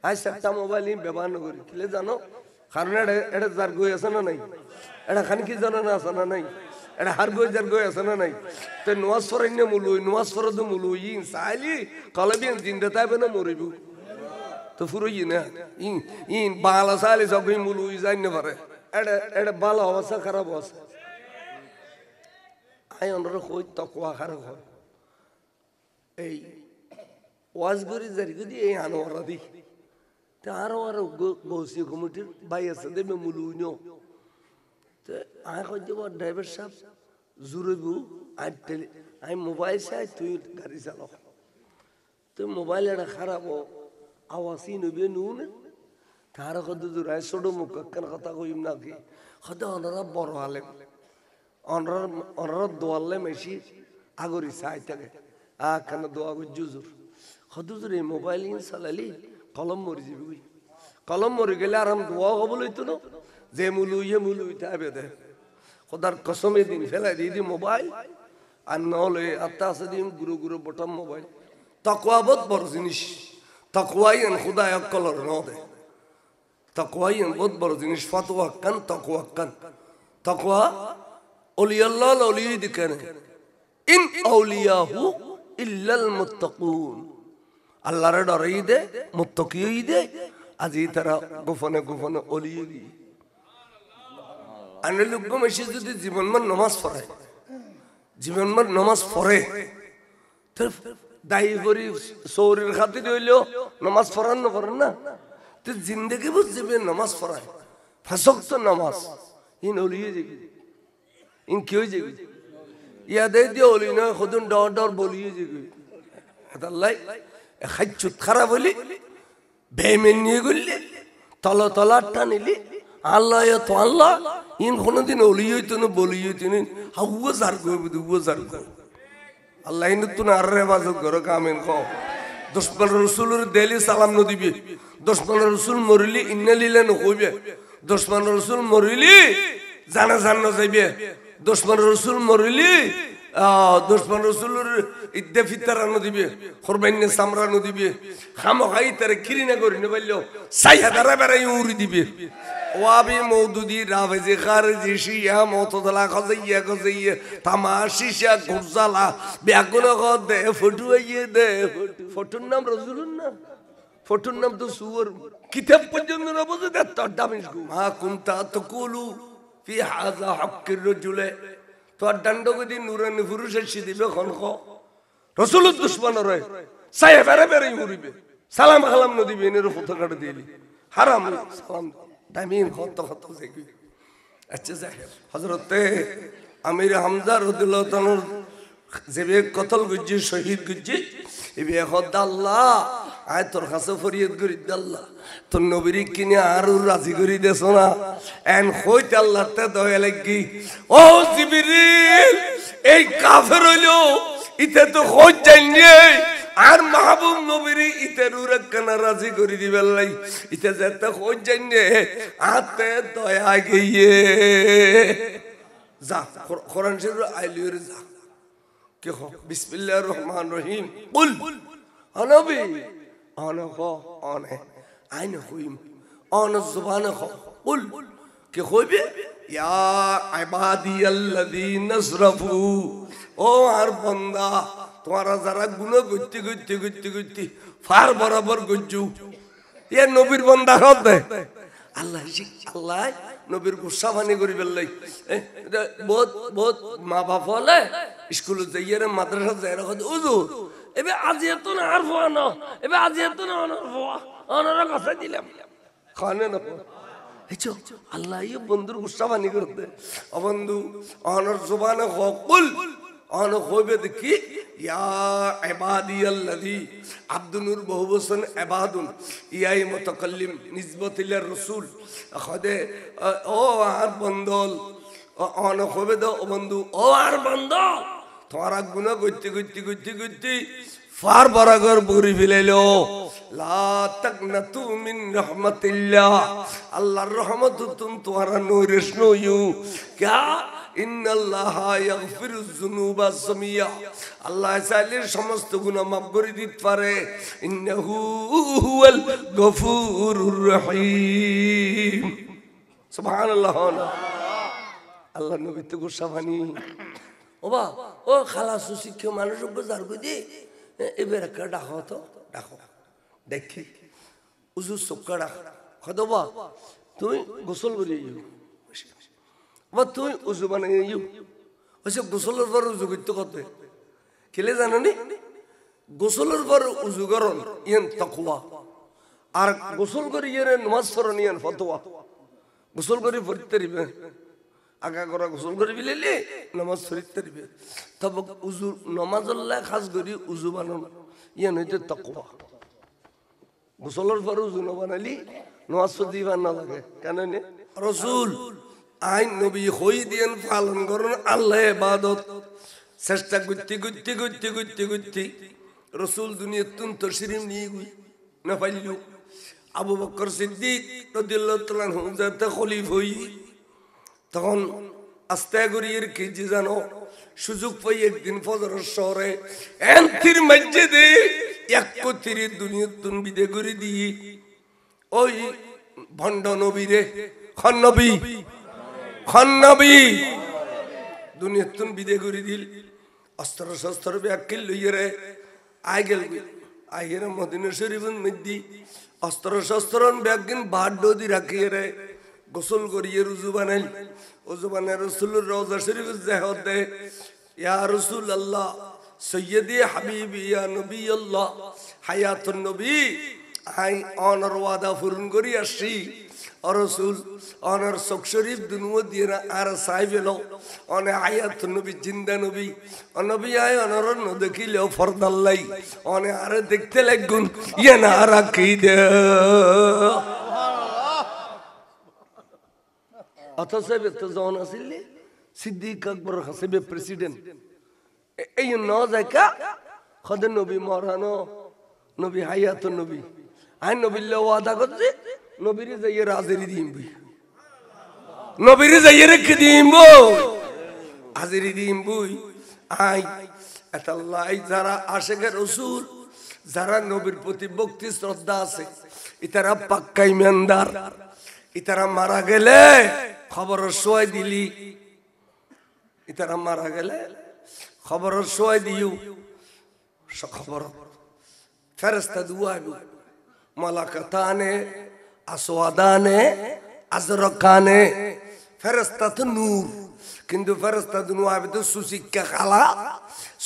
আজ একটা মোবাইল ব্যবহার করি কিলে জানো কারণ এটা যার গই আছে না নাই এটা খান কি জানো না আছে না নাই এটা হার গই যার গই আছে না নাই তো নোয়াজ ফরাই না মুলুই নোয়াজ ফরদ মুলুই চাইলি কলবিয়ান জিন্দা তাইবে না মরিব তো ফুরই না ইন বালা চাইলে সব মুলুই যাই না পারে এটা ভালো অবস্থা খারাপ অবস্থা আই অনর কই তকওয়া খারাপ হয় এই ওয়াজ করি জারি যদি এই আনোয়ারা দি তে আরো গৌসি কমিটির ভাই আছে দেবে মুলুইন তো আই কই দেব ড্রাইভার সাহেব জুরবু আই মোবাইল চাই তুই গাড়ি চালাও তো মোবাইল এটা খারাপ আওয়াজই নবে নুন তার কত দূর আয় ছোট মুখ কেন কথা কইম নাকি হয়তো ওনারা বড় আলেম ওনারা দোয়ালে মেশি আগরি চাই থাকে কেন দোয়া জুজুর হদুজুর এই মোবাইল চালালি কলম মরি যাবি কলম মরি গেলে আরাম দোয়া হব লইতো না যে মুলুই তাইবে দে খোদার কসমে দিন ফেলাই দি মোবাইল আর নহলে আত্মা আছে দিন গুরু বটম মোবাইল তাকওয়া বহুত বড় জিনিস তাকওয়াই খুদায় অকলর ন দে তাকওয়াই বহুত বড় জিনিস ফাতওয়াক্কান তাকওয়াক্কান তাকওয়া ওলিয়াল্লাহ ওলিই দিকেন ইন আউলিয়াহু ইল্লাল মুত্তাকুন আল্লাহর ডরেই দে মুত্তাকিই দে আজি তারা গোপনে ওলিই দি আনে লোক মেশি যদি জীবনমান নামাজ পড়ে তো দায়ী করি শরীর খাতির হইলেও নামাজ পড়ান না তো জিন্দগি বুঝবে নামাজ পড়ায় ফাঁসক্ত নামাজ ইন অলিয়ে যাবি ইন কেউ যাবি ইয়াদে দিয়ে অলি নয় সদুন ডর বলিয়ে যাবি আল্লাহ খাইচুত খারাপ হলি বেমেন নিয়ে গলি তলা টানিলি আল্লাহ তো আল্লাহ ইন কোনদিন অলি হইতো না বলি হইতো না হাউয়া জার করবে আল্লাহ নতুন আর হেফাজত করো কামেন খাও দুশ্মন রসুলের দেলি সালাম নদিবে দুশ্মন রসুল মরিলি ইন্নালিলে নকইবে দুশ্মন রসুল মরিলি জানা যাইবে দুশ্মন রসুল মরিলি দুশ্মন রসুলের ইদ্দে ফিতারা নদিবে কোরবানি সামরা নদিবে খামখাই তারে কিরিনা করি না বললো সাইয়া দাঁড়া বেড়াই উড়ি দিবে ওয়াবি মৌদুদি রাফেজি খারজি শিয়া মতদলা খজাইয়া তামাশিশা গুরজালা ব্যাগুন দে ফটুয়াইয়ে দে ফটুর নাম রসুলুন না ফটুর নাম তো সুর কিতাব পর্যন্ত না বুঝে দে তোর দামিস গু মা কুনতা তাকুলু ফি হাযা হাক্কির রাজুলে তোর দণ্ডগদি নুরানি পুরুষের সিদিবে খনখ রসুলের দুশমন রয় সাইয়া বেড়ে উড়িবে সালাম খালাম নদিবে এর ফটো কাটে দিলি হারাম সালাম দামিন কত দেখি আচ্ছা যাই হযরতে আমির হামজা রাদিয়াল্লাহু তাআলা যেবে কতল গুজি শহীদ গুজি এবে খোদ আল্লাহ আয় তোর কাছে ফরিয়াদ করি আল্লাহ তোর নবীর কিনে আরো রাজি করি দেছ না এন কইতে আল্লাহতে দয়া লাগি ও জিবরিল এই কাফের হইলো ইতে তো খোঁজ জানিয়ে আর মাহবুব নবীর ইতে রুরাকানা রাজি করি দিবেন লাই ইতে যেতে খোঁজ জানিয়ে আতে দয়া গিয়ে যা কোরআন শরীফ আইলির যা কে হো বিসমিল্লাহির রহমানির রহিম কুল আনবী আনা খো আনে আইন কইম আনা জুবান খো কুল কে কইবে ইয়া ইবাদিয়াল্লাযীনা আসরাফু ও আর বান্দা তোমরা যারা গুনাহ করতে ফার বরাবর গজ্জু এ নবীর বান্দা হবে আল্লাহ নবীর গুসা বানি করি বেলাই বহুত মা বাপ হলে স্কুলে যাইয়ে মাদ্রাসা যাই হুজুর এবে আজি এত না আর ফোয়া না এবে আজি এত না অনারা কথা দিলাম খানে না হেচো আল্লাহ ইয়ে বন্ধুর গুসা বানি করতে ও বন্ধু অনর জবানে হকুল অন হইবে দেখি ইয়া ইবাদিয়াল্লাযী আব্দুনুর বহুবচন ইবাদুন ইয়াই মুতাকাল্লিম নিসবত ইলা রাসূল খদে ও আর বন্ধল অন হইবে দ ও বন্ধু ও আর বন্ধ তোরা গুনাহ করতে ফার বরাগর বুরি ফেলাইলো লা তাকনাতু মিন রাহমাতিল্লাহ আল্লাহর রহমত তুম তোরা নূরেশ নয়ু क्या ইন্নাল্লাহা ইয়াগফিরুয যুনুবা জামিয়া, আল্লাহ চাইলে সমস্ত গুনাহ মাফ করে দিতে পারে। ইন্নাহু হুয়াল গফুরুর রহিম। সুবহানাল্লাহ। আল্লাহ নবী তো গোসা বানি ওবা ও খালাস শিক্ষা মানুষ বাজার বুঝি এবার একটা ডাকো তো ডাকো দেখি উজু চক্কা ডাক হদবা তুই গোসল করি বা তুই উজু বানাই ওইসব গোসলের পর উজু করতে করতে কেলে জানো নি? গোসলের পর উজু করন ইয়ান তাকওয়া, আর গোসল করে ইয়ারে নামাজ পড়ন ইয়ান ফতোয়া। গোসল করে পড়তে দিবে আগা করা গোসল করে বিলেলে নামাজ পড়তে দিবে, তবে উজু নামাজুল্লাহ খাস করি উজু বানান ইয়ান হইতে তাকওয়া। গোসলের পর উজু না বানালি নামাজ পড়তে না লাগে কেন নে? রাসূল আইন নবী হই দিয়েন পালন করুন আল্লাহ ইবাদত চেষ্টা করতে করতে করতে করতে করতে রাসূল দুনিয়ার তুন তশরিফ নিয়ে গই না পাইলো। আবু বকর সিদ্দিক রাদিয়াল্লাহু তাআলা হুজরতে খলিফা হই তখন আস্তে করিয়ে কি জানো সুযোগ পাই একদিন ফজরের শহরে এন্তির মসজিদে একত্রি দুনিয়ার তুন বিদে করে দিয়ে ওই ভণ্ড নবীরে খন নবী দুনিয়ার তুন বিদে করে দিল। অস্ত্র শস্ত্র ব্যাকিল লইয়ে রে আই গেল আইয়ের মদিনা শরীফের মধ্যে অস্ত্র শস্ত্র ব্যাগিন বাদ ডদি রাখিয়ে রে গোসল করিয়ে উজু বানাইল। উজু বানাই রাসূলুর রওজা শরীফে জিয়ারত দে, ইয়া রাসূলুল্লাহ সৈয়দি হাবিবি ইয়া নবী আল্লাহ হায়াতুন নবী আই অনর ওয়াদা পূরণ করি আসি। ও রাসূল অনর চোখ শরীফ দুনুও দিয়ে আর সাহেব এলো অনে হায়াতুন নবী জিন্দা নবী নবী আয় অনর ন দেখিলেও ফরদাল্লাই অনে আরে দেখতে লাগুন ইয়া না রাখি দে। অথচ তো যখন আসলে সিদ্দিক আকবর হাসিবে প্রেসিডেন্ট এই ন জায়গা খদে নবী মরানো নবী হায়াতুন নবী আই নবীল্লা ওয়াদা করছে নবীরে যাইয়ে হাজিরি দিম বই নবীরে যাইয়ে রেখে দিম হাজিরি দিম বই আই এতাল্লাই যারা আশেকের রাসূল যারা নবীর প্রতি ভক্তি শ্রদ্ধা আছে ইতারা পাক্কা ইমানদার। ইতারা মারা গেলে খবর সোয়াই দিলি, ইতারা মারা গেলে খবর সোয়াই দিও খবর ফেরেশতা দুয়াইবো মালাকাতানে আসওয়াদানে আজরাকানে। ফেরেশতা তো নূর কিন্তু ফেরেশতা দুনো আবে তো সুশিক্ষা খালা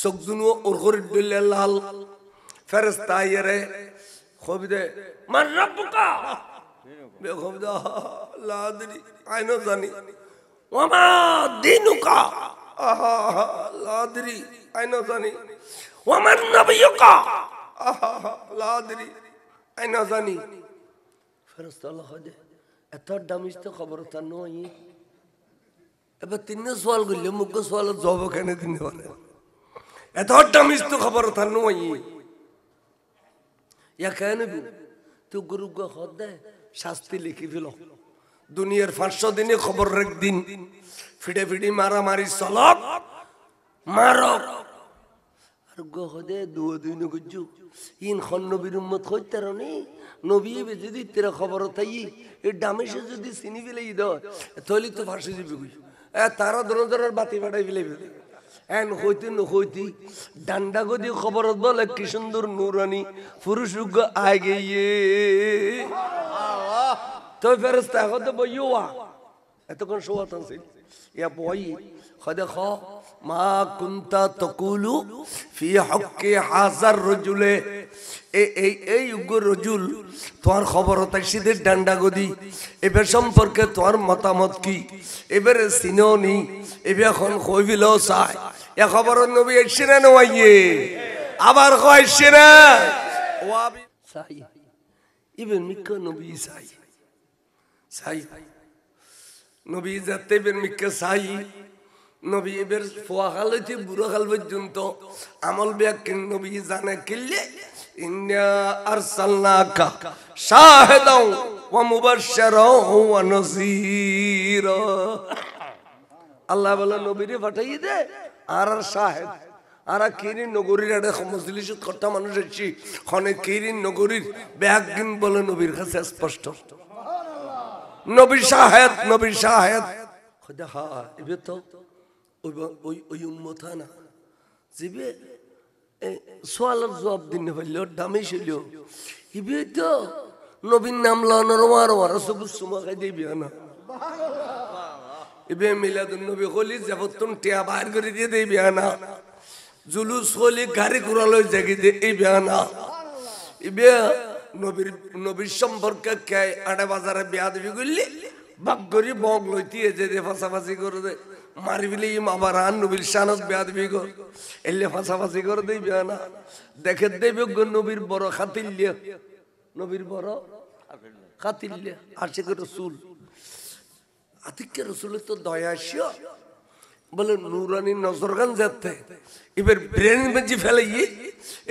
চোখ দুনো ওর করে দিলে লাল। ফেরেশতা আইরে খবিদে মান রাব্বুকা বেখবদা লা আদরি আইনো জানি ওমা দিনুকা লা আদরি আইনো জানি ওমান নবিয়ুকা লা আদরি আইনো জানি। ফেরেশতা আল্লাহ দে এত দামিস তো খবর তা নই। এবার তিন সওয়াল করলে মুখ সওয়াল জবাব কেন দিতে পারে? এত দামিস তো খবর তা নই ইয়া কেন তুই গুরু গো হদে শাস্তি লিখি ফেল। দুনিয়ার 500 দিনে খবর রাখ দিন ফিডে ফিডি মারামারি চলক মারক আর গো হদে দুদিন গুজু ইন খন নবীর উম্মত হইতে রনি নবী যদি তেরা খবর তাই এই ডামেশে যদি চিনি ফেলেই দাও তাহলে তো ফাঁসি যাবে কই তারা ধরনের বাতি ফাটাই ফেলে এন হইতে নহইতি ডান্ডা গদি খবরত বলে কি সুন্দর নুরানি পুরুষ আগে তো ফেরেশতা হতে বইয়া এতক্ষণ শোয়াত আছে ইয়া বই খদে খ মা কুনতা তাকুলু ফি হক্কি হাজার রাজুলে এই রজুল তোমার খবর তাইসিদের ডান্ডা গদি এবার সম্পর্কে তোমার মতামত কি? এবারে সিনোনি এবার এখন কইবিল চাই এ খবর নবী এসে না নয় আবার কইছে না ওয়াবি চাই ইবেন মিক্কা নবী চাই চাই নবী যাতে বের মিক্কা চাই নবী এবার ফোয়া খাল হইতে বুড়ো খাল পর্যন্ত আমল ব্যাখ্যা নবী জানে কিল্লে ইন্না আরসালনাকা শাহিদাও ওয়া মুবাশশিরাও ওয়া নাযীরা। আল্লাহ বলে নবীরে পাঠাই দে আর শাহেদ আর কিরিন নগরীর একটা মজলিসত কটা মানুষ এসেছি খনে কিরিন নগরীর ব্যাগিন বলে নবীর কাছে স্পষ্ট নবী শাহেদ খোদা হা এবে তো ওই উম্মত না জিবে সোয়ালের জবাব দিন পারল দামি ছিল ইবে তো নবীর নাম লানোর সবুজ সুমা খাই দিবি না ইবে মিলাদুন নবী কলি যাবতুন টিয়া বাইর করে দিয়ে দিবি না জুলুস কলি গাড়ি ঘোড়া লই জাগি দে এই বিয়ানা ইবে নবীর সম্পর্কে কে আড়ে বাজারে বিয়া দিবি গলি বাক করি বগ লইতিয়ে যে ফাঁসাফাঁসি করে দে মারি বিলি আবার আন নবীর শানত বিয়া দিবি গো এলে ফাঁসাফাঁসি করে দেই বিয়ানা দেখে দেবে গো নবীর বড় খাতিল্য নবীর বড় খাতিল্য আশিক রাসূল আতিক রাসূলের তো দয়া আসিও বলে নুরানি নজরগান যাতে এবার ব্রেন মেজি ফেলাইয়ে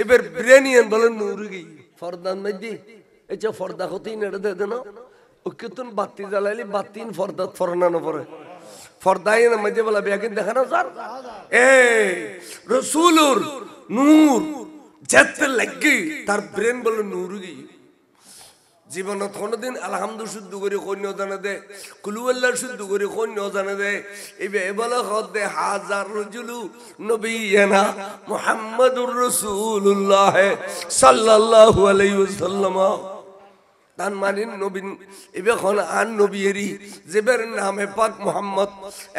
এবার ব্রেনিয়ান বলে নূর গই ফরদান মেজি এটা ফর্দা হতেই নেড়ে দে দেন ও কেতন বাতি জ্বালাইলি বাতিন ফর্দাত ফরনানো পরে ফর্দাই না মেজি বলা ব্যাগিন দেখানো স্যার এই রাসূলুর নূর যেতে লাগি তার ব্রেন বলে নূর গই জীবনত কোনদিন আলহামদু শুদ্ধ করে কন্য জানা দে কুলুল্লাহ শুদ্ধ করে কন্য জানা দে এবে বলা হদে হাজার রজুলু নবিয়ানা মুহাম্মাদুর রাসূলুল্লাহ সাল্লাল্লাহু আলাইহি ওয়াসাল্লাম তান মানিন নবীন এবে কোন আন নবীরি জেবের নামে পাক মুহাম্মদ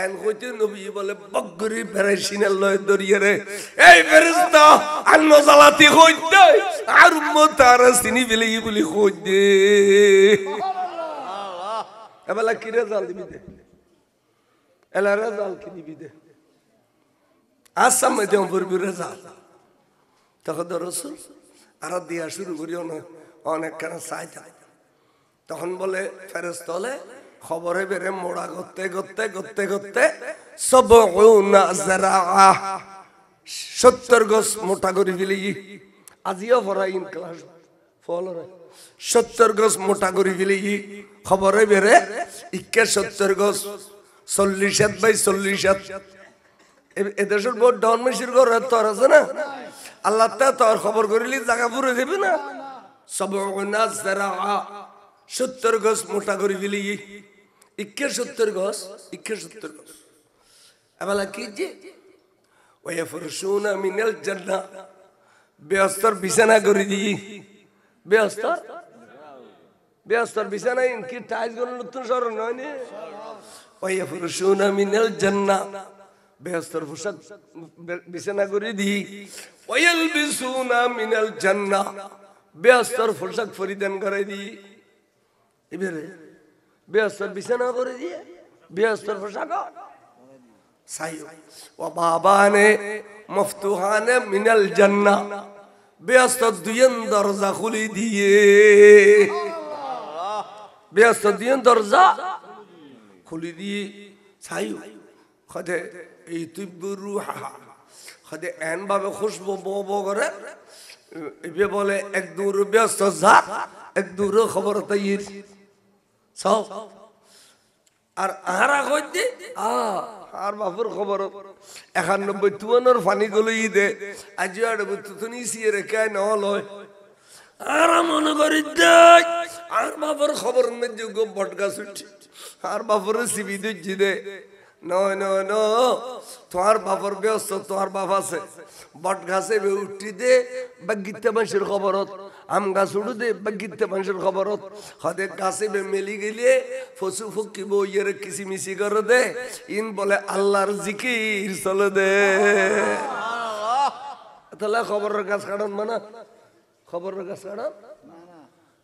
এন কইতে নবী বলে বগরি ফেরেশিনাল লয় দরিয়ারে এই ফেরেশতা আন নজালাতি কইতে আর উম্মত আর সিনি বিলি বলি কইতে সুবহানাল্লাহ এবেলা কি রেজাল্ট দিবি দে এলা রেজাল্ট কি দিবি দে আসাম মধ্যে পড়বি রেজাল্ট তখন রাসূল আর দিয়া শুরু করিও না অনেক কেন চাইতা তখন বলে ফেরেশতা হলে খবরে বেরে মোড়া করতে করতে করতে করতে 70 গজ মোটা করে ফেলি আজিও ফরাইন ক্লাস ফলরে 70 গজ মোটা করে ফেলি খবরে বেরে 70 গজ 40 বাই 40 এদেশের বহুত ডাউন মেশির ঘরে তোর আছে না আল্লাহ তোর খবর করিলি জায়গা পুরে দেবে না 70 গজ মোটা করে ফেলি 71 গজ এবেলা কি যে ওয়াফরশুনা মিনাল জান্নাহ বেস্তর বিছানা করে দি বেস্তর বিছানা কি টাইলস গুলো নতুন সর নয় নি ওয়াফরশুনা মিনাল জান্নাহ বেস্তর পোশাক বিছানা করে দি ওয়ালবিসুনা মিনাল জান্নাহ বেস্তর পোশাক পরিধান করে দি এবারে বেস্তর বিছানা করে দিয়ে বেস্তর পোশাক সাইয়ো ওয়া বাবানে মফতুহানে মিনাল জান্নাহ বেস্তর দুইন দরজা খুলে দিয়ে বেস্তর দুইন দরজা খুলে দিয়ে সাইয়ো খদে এই তিবরুহা খদে এন ভাবে খুশবু বো করে এবে বলে এক দূর ব্যস্ত জাত এক দূর খবর তাইর সব আর আহারা কইতে আর বাপুর খবর 91 ফানি গুলো দে আজ আর তুতনি সিয়ে রেখে ন লয় আর মনে করি আর বাপুর খবর মে যোগ বটগাছ উঠি আর বাপুর সিবি দিচ্ছি দে নয় নয় ন তোমার বাপর ব্যস্ত তোমার বাপ আছে বট গাছে উঠি দে বাগিতে মানুষের খবরত আম গাছ উঠু দে বাগিতে মানুষের খবরত হদে গাছে মেলি গেলে ফসু ফকি বইয়ের কিসিমিসি করে দে ইন বলে আল্লাহর জিকির চলে দে তাহলে খবরের গাছ কাটন মানা খবরের গাছ কাটন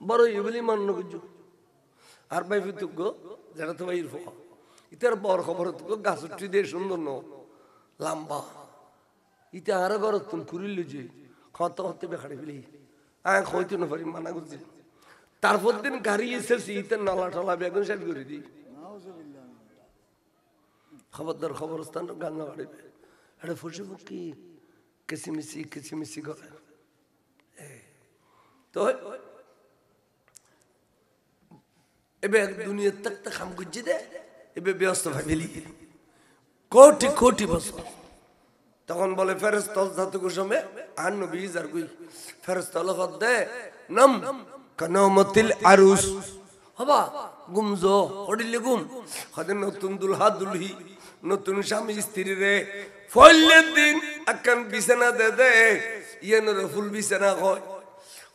বড় ইবলি মান্য কিছু আর ভাই ফিতুক যেটা তো ভাই ইতার বড় খবর গাছ উঠি দিয়ে সুন্দর ন লম্বা ইতে আরো ঘর তুমি কুড়িল যে খত হতে বেখাড়ে ফেলি হইতে না পারি মানা করছি তারপর দিন গাড়ি এসেছি ইতে নালা টালা বেগুন সাইড করে দিই খবরদার খবরস্থান গাঙ্গা বাড়িবে এটা ফুসে ফুকি কিচিমিচি করে তো এবার দুনিয়ার তাক খাম করছি দে এবার ব্যস্ত ভাবিলি কোটি কোটি বছর। তখন বলে ফেরেশতা জাত কুসুমে আর নবী যার কই ফেরেশতা লখত দে নাম কানামতিল আরুস হবা গুমজো হডিলে গুম হদে নতুন দুলহা দুলহি নতুন স্বামী স্ত্রী রে ফলের দিন আকান বিছানা দে দে ইয়েনর ফুল বিছানা হয়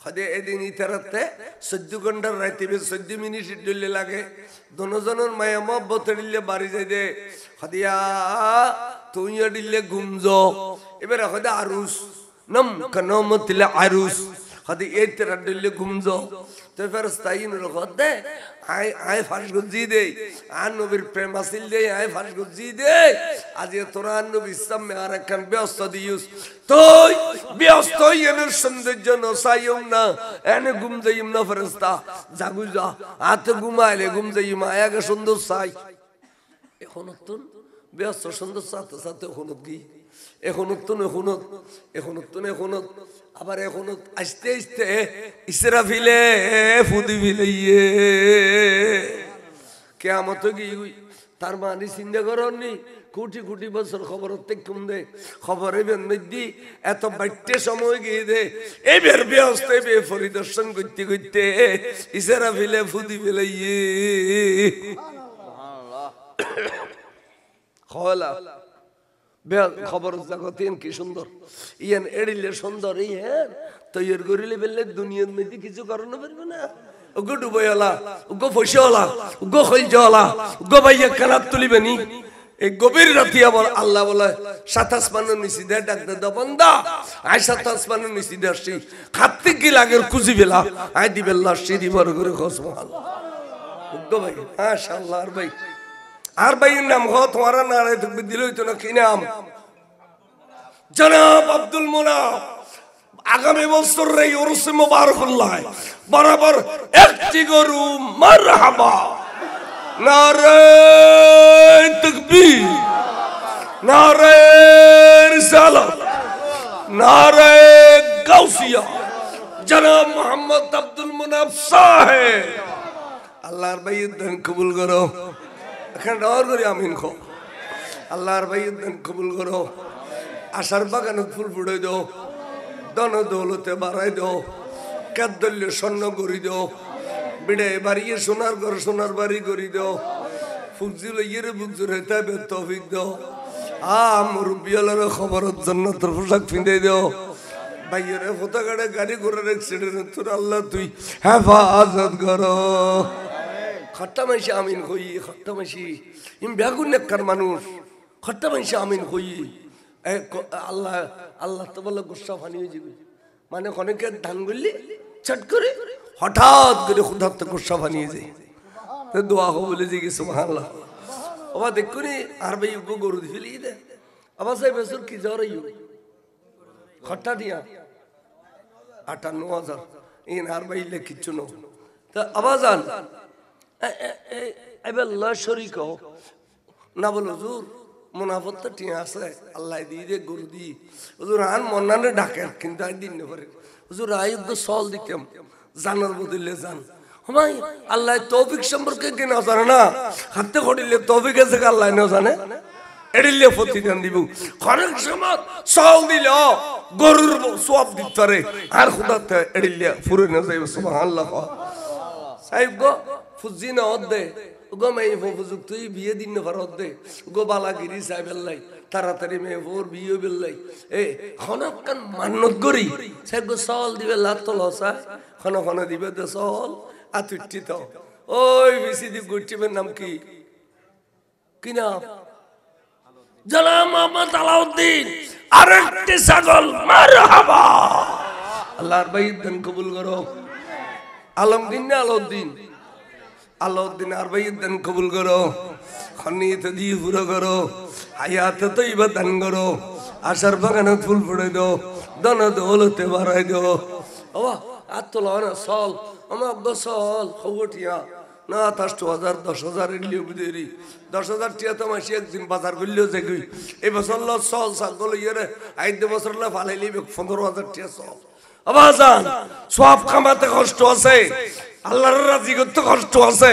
হদে এদিন ইতারাতে 14 ঘন্টার রাতে 14 মিনিট দিলে লাগে দনজনের মায়া মহব্বত দিলে বাড়ি যাই দে হদিয়া তুই দিলে গুমজো এবার হদে আরুস নাম কানামতিল আরুস হদে এই তেরা দিলে গুমজো তো ফেরেশতা ইনর হদে আই ফাঁস গুজি দে আর নবীর প্রেম আসিল দে আই ফাঁস গুজি দে আজ তোরা নবীর সামনে আর একখান ব্যস্ত দিউস তুই ব্যস্ত এনের সৌন্দর্য নসাইম না এনে ঘুম যাইম না ফেরেশতা জাগু যা হাতে ঘুমাইলে ঘুম যাইম আয়াকে সুন্দর চাই এখন তুন ব্যস্ত সুন্দর সাথে সাথে এখন দি এখন তুন এখন আবার এখন আস্তে আস্তে ইসরাফিলে ফুদি ফিলে কিয়ামত গই তার মানে চিন্তা করনি কোটি কোটি বছর খবর কম দে খবরে বেদি এত বাইটে সময় গিয়ে দে এবার ব্যস্ত পরিদর্শন করতে করতে ইসরাফিলে ফুদি ফিলে খবর জগতেন কি সুন্দর ইয়ান এড়িলে সুন্দর ইয়ান তৈরি করিলে বেললে দুনিয়ার মধ্যে কিছু করানো পারবে না উগো ডুবইলা উগো ফসিওলা উগো খলজওয়ালা উগো ভাইয়া কানাত তুলিবে নি এই গভীর রাতে আবার আল্লাহ বলে 7 আসমানের নিচে দে ডাক দে বান্দা আই 7 আসমানের নিচে দে আসি খাতে কি লাগে খুঁজি বেলা আই দিবেল্লা সিদি বড় করে সুবহানাল্লাহ উগো ভাই মাশাআল্লাহ আর ভাই নাম হ তোমার নারে তুমি দিলই তো না কি নাম জনাব আব্দুল মুনাফ আগামী বছর রে উরুস মুবারকুল্লাহ বরাবর একটি গরু মারহাবা নারে তাকবীর নারে রিসালাত নারে গাউসিয়া জনাব মোহাম্মদ আব্দুল মুনাফ সাহেব আল্লাহর বাইত দান কবুল করো এখন ডর করি আমিন খো আল্লাহর বাইত দান কবুল করো আশার বাগানত ফুল ফুটাই দাও দন দৌলতে বাড়াই দাও কাদ্দল্য স্বর্ণ করি দাও বিড়ে বাড়িয়ে সোনার ঘর সোনার বাড়ি করি দাও ফুকজিল ইয়ের বুকজুরে তাবে তৌফিক দাও মুরব্বিয়ালের খবরের জন্য তোর পোশাক পিঁধে দাও ভাইয়ের পতাকাটা গাড়ি ঘোড়ার অ্যাক্সিডেন্ট তোর আল্লাহ তুই হেফাজত করো খট্টা মাইসি আমিন কই খট্টা মাইসি ইম ব্যাগুন নেককার মানুষ খট্টা মাইসি আমিন কই আল্লাহ আল্লাহ তো বলে গুসা ফানি হয়ে যাবে মানে অনেকে ধান করলি চট করে হঠাৎ করে খুদার তো গুসা ফানিয়ে যায় তো দোয়া হো বলে যে সুবহানাল্লাহ আবার দেখুনি আর ভাই উগো গরু ফেলি দে আবার সাহেব বেসুর কি জ্বর খট্টা দিয়া 58,000 ইন আর ভাই লে কিচ্ছু ন তা আবার যান এবার লা শরীক না বল হুজুর মুনাফত তো ঠিক আছে আল্লাহ দিয়ে দে গরু দি হুজুর আন মন্নানে ডাকেন কিন্তু আই দিন না পারে হুজুর আয়ুদ্ধ সল দিতাম জানার বদলে জান হুমাই আল্লাহ তৌফিক সম্পর্কে কি না জানে না হাতে খড়িলে তৌফিক আছে আল্লাহ না জানে এড়িলে প্রতিদান দিব অনেক সময় সল দিল গরুর সওয়াব দিতে পারে আর খুদাতে এড়িলে ফুরে না যাইবে সুবহানাল্লাহ সাহেব গো ফুজিনা অদে গো মাই ফুজুক তুই বিয়ে দিন না পার অদে গো বালাগিরি সাহেব আল্লাহ তাড়াতাড়ি মে ওর বিয়ে বেল্লাই এ খনকান মান্নত করি সে গো সল দিবে লাত লসা খন দিবে দে সল আতুটি তো ওই বিসি দি গুটিবের নাম কি কি নাম জনাব মোহাম্মদ আলাউদ্দিন আরেকটি ছাগল মারহাবা আল্লাহর বাইত দান কবুল করো আলমগীর না আলাউদ্দিন আলাউদ্দিন আর বাইত দান কবুল করো খনিতে দি পুরো করো হায়াতে তৈবা দান করো আশার বাগানে ফুল ফুটে দাও দন দৌলতে বাড়াই দাও বাবা আর তো লয় না সল আমার সল খবরটিয়া না 28,000 10,000 এলিও বুঝেরি 10,000 টিয়া তো মাসি একদিন বাজার করলেও যে গই এই বছর ল সল ছাগল ইয়ে আইদ বছর ল ফালাইলি 15,000 টিয়া সল আবাজান সব কামাতে কষ্ট আছে আল্লাহর রাজি করতে কষ্ট আছে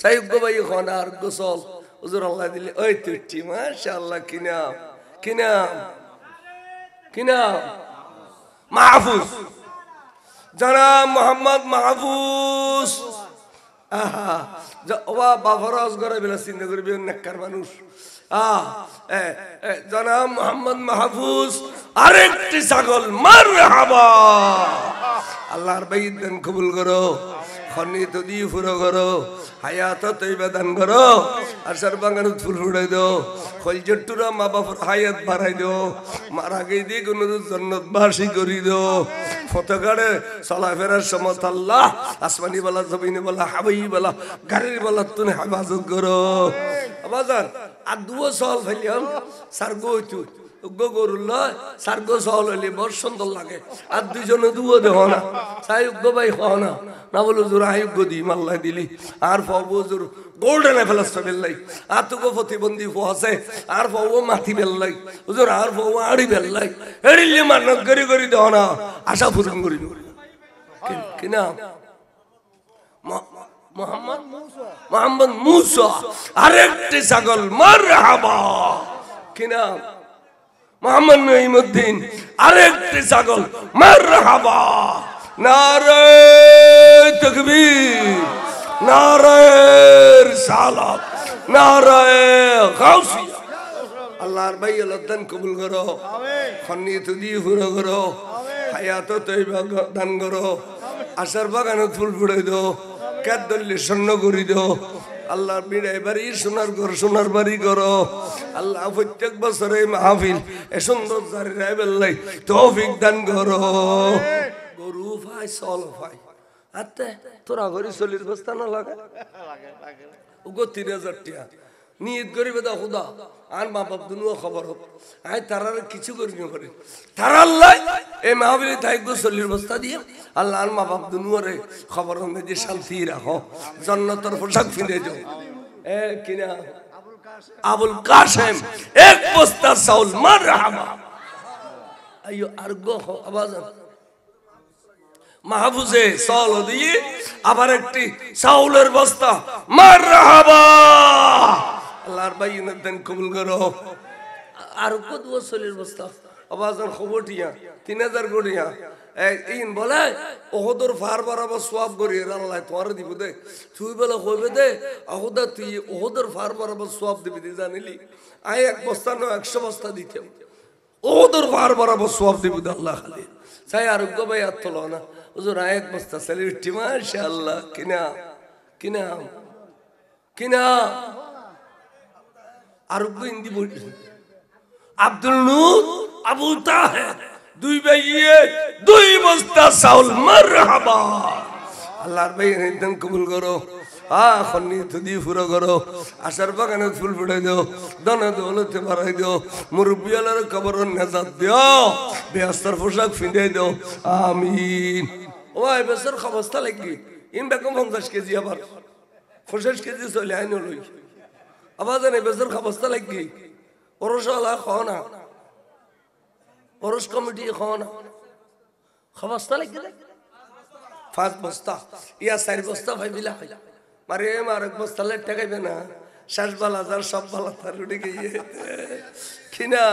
সাইব গো ভাই এখন আর গোসল হুজুর আল্লাহ দিলে ওই তুই মাশাআল্লাহ কি নাম কি নাম কি নাম মাহফুজ জনাব মোহাম্মদ মাহফুজ বাফরাজ করে বেলা চিন্তা করবি নেককার মানুষ জনাব মোহাম্মদ মাহফুজ আরেকটি ছাগল মারহাবা আল্লাহর বাইত দান কবুল করো খনিত দি ফুরো করো হায়াত তৈবা দান করো আর সর্বাঙ্গান ফুল ফুড়াই দো খলজট্টুরা মা বাবার হায়াত বাড়াই দো মারা গিয়ে দিয়ে কোনো জন্নত বাসি করি দো ফতোগাড়ে চলাফেরার সময় আল্লাহ আসমানি বলা জমিনে বলা হাবাই বলা গাড়ির বলা তুমি হেফাজত করো বাজার আর দুও সল ফেলিয়াম সার গইতু গরুল সার্গ সহল হইলে বড় সুন্দর লাগে আর দুজনে দুও দেহ না সাই উগ্গ ভাই হও না না বলো জোর আয়োগ্য দি মাল্লা দিলি আর ফজুর গোল্ডেন ফেলাস বেল্লাই আর তোকে প্রতিবন্ধী আছে আর ফও মাথি বেল্লাই হুজুর আর ফও আড়ি বেল্লাই এড়িলে মানত করি করি দেহ না আশা পূরণ করি কিনা মোহাম্মদ মুসা আরেকটি ছাগল মারহাবা কিনা মোহাম্মদ নঈমুদ্দিন আরেকটি ছাগল মারহাবা নারে তাকবীর নারে রিসালাত নারে গাউসিয়া আল্লাহর বাইল দান কবুল করো খন্নিত দি ফুরো করো হায়াত তৈবা দান করো আশার বাগানত ফুল ফুড়াই দো কাদল্লি স্বর্ণ করি দো আল্লাহর বিড়াই বাড়ি সোনার ঘর সোনার বাড়ি করো আল্লাহ প্রত্যেক বছরে মাহফিল এ সুন্দর জারি রাইবেল্লাই তৌফিক দান করো গরু ভাই চল ভাই আতে তোরা ঘরে চলির বস্তা না লাগে ওগো 3000 টাকা নিয়ত করিবে দা খুদা আর মা বাপ দুনো খবর হোক আই তারার কিছু করিনি করে তারা আল্লাহ এই মাহফিলে থাকবো চলির বস্তা দিয়ে আল্লাহ আর মা বাপ দুনোরে খবর হবে যে শান্তি রাখো জান্নাতের পোশাক ফিরে যাও এ কিনা আবুল কাসেম এক বস্তা চাউল মারহাবা আইয়ো আর গো আওয়াজ মাহফুজে চাউল দিয়ে আবার একটি চাউলের বস্তা মারহাবা আল্লাহর বাইনের দেন কবুল করো আর কত বছরের বস্তা আবাজান খবরটিয়া 3000 গড়িয়া ইন বলে ওহদর ফার বরাবর সওয়াব করি আল্লাহ তোর দিব দে তুই বলে কইবে দে ওহদা তুই ওহদর ফার বরাবর সওয়াব দিবি দি জানিলি আই এক বস্তা না 100 বস্তা দিতে ওহদর ফার বরাবর সওয়াব দিবি দে আল্লাহ খালি চাই আর গো ভাই আর তোলো না হুজুর এক বস্তা সেলিব্রিটি মাশাআল্লাহ কিনা কিনা কিনা আর হিন্দি বই আব্দুল নূর আবু তাহের দুই ভাইয়ে 2 বস্তা চাউল মারহাবা আল্লাহর বাইনের দান কবুল করো খন্নিত দি ফুরো করো আশার বাগানে ফুল ফুটাই দাও দানা দৌলতে বাড়াই দাও মুরব্বিয়ালার কবরের নাজাত দিও বেহস্তার পোশাক ফিন্দাই দাও আমিন ও ভাই বেসর খবস্তা লাগি ইন বেকম 50 কেজি আবার 50 কেজি চলে আইন লই আবার জানে বেসর খবস্তা লাগি পরশলা খাওনা পরশ কমিটি খাওনা খবস্তা লাগি 5 বস্তা ইয়া 4 বস্তা ভাই বিলা হয় মারে মারক বস্তা লে টাকাইবে না শেষ বালাজার সব বালা তার উঠে গিয়ে কিনা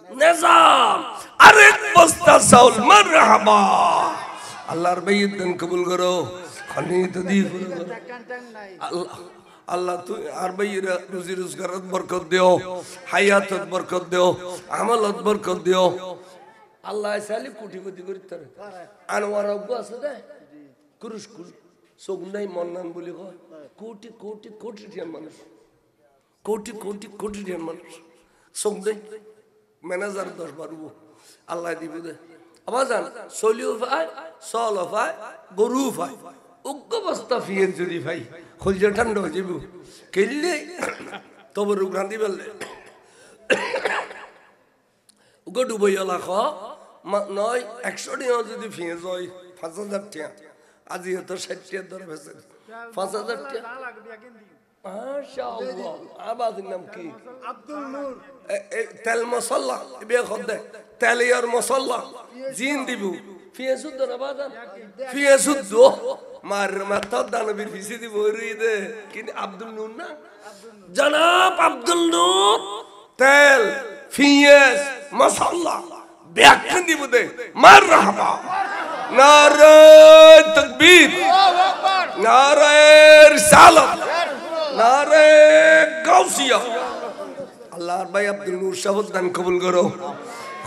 নিজাম আরেক বস্তা চাউল মারহাবা আল্লাহর বাইত দান কবুল করো খনিত দি আল্লাহ আল্লাহ তুই আর বাইরা রুজি রোজগারত বরকত দিও হায়াতত বরকত দিও আমলত বরকত দিও আল্লাহ সালি কোটি কোটি করিতে আনোয়ার আব্বু আছে দে কুরুশকুল সগুনাই মন্নান বলি কয় কোটি কোটি কোটি জন মানুষ কোটি কোটি কোটি জন মানুষ সগুনাই ম্যানেজার 10 বারবো আল্লাহ দিবে দে আবার জান সলিও ভাই সল ভাই গরু ভাই উগ্গ বস্তা ফিয়ের যদি ভাই খলজা ঠান্ডা হয়ে যাবো কেললে তবে রোগ রাঁধি বেললে উগ্গ ডুবই এলা খ নয় 100 টাকা যদি ফিয়ে যায় 5000 টাকা আজি তো 60 টাকা ধরে ফেসে 5000 টাকা মাশাআল্লাহ আবাদের নাম কি আব্দুল নূর তেল মশলা বে খদে তেল আর মশলা জিন দিব ফিয়াসুদ না বাজান ফিয়াসুদ মার মাথা দানবীর ফিসি দি বইরি দে কিন্তু আব্দুল নূর না জনাব আব্দুল নূর তেল ফিয়াস মাশাআল্লাহ ব্যাখ্যান দিব দে মারহাবা নারে তাকবীর আল্লাহু আকবার নারে রিসালাত নারে গাউসিয়া আল্লাহর ভাই আব্দুল নূর সাহেব দান কবুল করো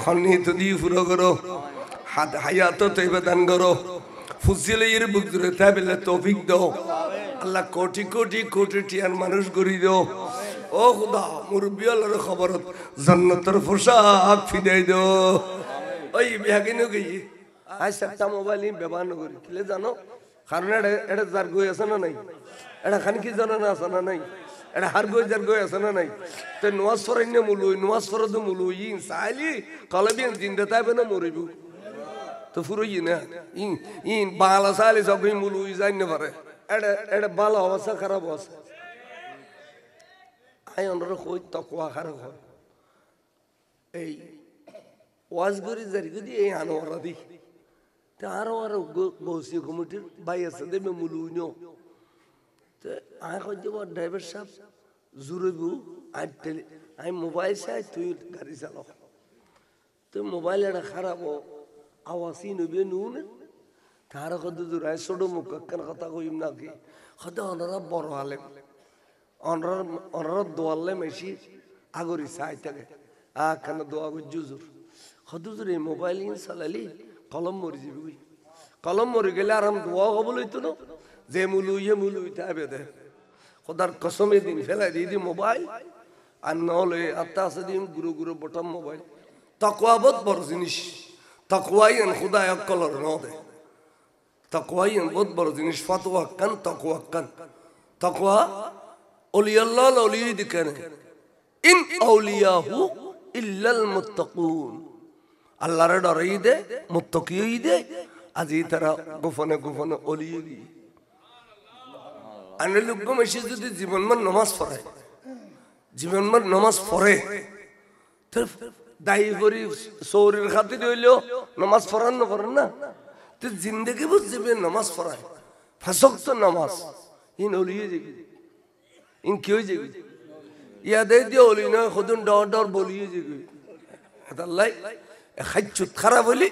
খনি তো দি পুরো করো হাত হায়াত তৈবা দান করো ফুজিলের বুকজুরে তাবিলে তৌফিক দাও আল্লাহ কোটি কোটি কোটি টিয়ার মানুষ গড়ি দাও ও খোদা মুরব্বি আল্লাহর খবরত জান্নাতের পোশাক ফিদাই দাও ওই বিহাগিনো গই আজ একটা মোবাইল ব্যবহার করি কিলে জানো কারণ এটা যার গই আছে না নাই এটা খান কি জানো না আছে না নাই এটা হার গই যার গই আছে না নাই তো নোয়াজ ফরাইনে মুলুই নোয়াজ ফরদ মুলুই সাইলি কলবিয়ান জিন্দা তাইবে না মরিবু তো ফুরই না ইন বালা সাইলি সব মুলুই যাই না পারে এটা ভালো অবস্থা খারাপ অবস্থা আই অনর কই তকওয়া খারাপ হয় এই ওয়াজ করি জারি যদি এই আনোয়ারা দি তে আরো গৌসি কমিটির ভাই আছে দেবে মুলুই নো তে আই কই দেব ড্রাইভার সাহেব জুরবু আই মোবাইল চাই তুই গাড়ি চালাও তো মোবাইল এটা খারাপ আওয়াজই নবে নুন তার কত দূর আয় ছোট মুখ কেন কথা কইম নাকি হয়তো অনারা বড় আলেম অনারা দোয়ালে মেশি আগরি চাই থাকে কেন দোয়া করি জুজুর হদুজুর এই মোবাইল ইন চালালি কলম মরি যাবি কলম মরি গেলে আরাম দোয়া হব লইতো না যে মুলুই তাইবে দে খোদার কসমে দিন ফেলাই দি মোবাইল আর নহলে আত্মা আছে দিন গুরু গুরু বটম মোবাইল তাকওয়া বহুত বড় জিনিস তাকওয়াই এন খুদায় অকলর ন দে তাকওয়াই এন বহুত বড় জিনিস ফাতওয়া কান তাকওয়া ওলিয়াল্লাহ ওলিই দিকেন ইন আউলিয়াহু ইল্লাল মুত্তাকুন আল্লাহর ডরাই দে মুত্তাকিই দে আজি তারা গোপনে গোপনে ওলিই দি আনে লোক মেশি যদি জীবনমান নামাজ পড়ে জীবনমান নামাজ পড়ে তো দায়ী করি শরীর খাতির হইলেও নামাজ পড়ান না তো জিন্দগি বুঝবে নামাজ পড়ায় ফাঁসক তো নামাজ ইন ওলিয়ে যাবি ইন কেউ যাবি ইয়াদে দিয়ে ওলি নয় খুদুন ডর বলিয়ে যাবি আল্লাহ খাইচুত খারাপ হলি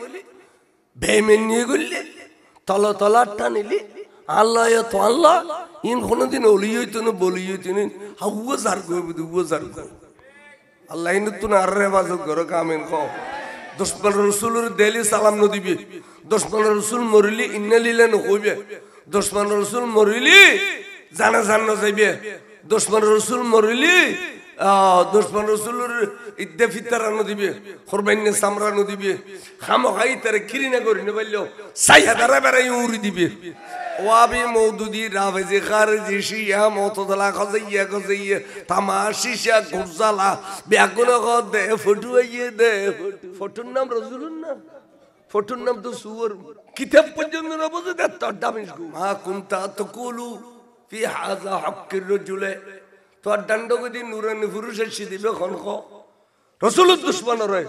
বেমেন নিয়ে গলি তলা টানিলি আল্লাহ তো আল্লাহ ইন কোনদিন ওলি হইতো না বলি হইতো না হাউয়া জার করবি দুয়া জার কর আল্লাহ ইন তুন আর রেবাজত ঘর কামেন খাও দুশ্মন রসুলের দেলি সালাম ন দিবি দুশ্মন রসুল মরিলি ইন্নালিলে নকইবে দুশ্মন রসুল মরিলি জানা ন যাইবে দুশ্মন রসুল মরিলি দুশ্মন রসুলের ইদ্দে ফিতারা ন দিবে কোরবানি সামরা ন দিবে খামো খাই তারে খিরিনা করি না বললো সাইয়া দাঁড়া বেড়াই উড়ি দিবে ওয়াবি মৌদুদি রাফেজি খারজি শিয়া মতদলা খজাইয়া তামাশিশা গুরজালা ব্যাগুন দে ফটুয়াইয়ে দে ফটুর নাম রসুলুন না ফটুর নাম তো সুর কিতাব পর্যন্ত না বুঝে দে তোর দামিস গু মা কুনতা তাকুলু ফি হাযা হাক্কির রাজুলে তোর দণ্ডগদি নুরানি পুরুষের সিদিবে খনখ রসুলের দুশমন রয়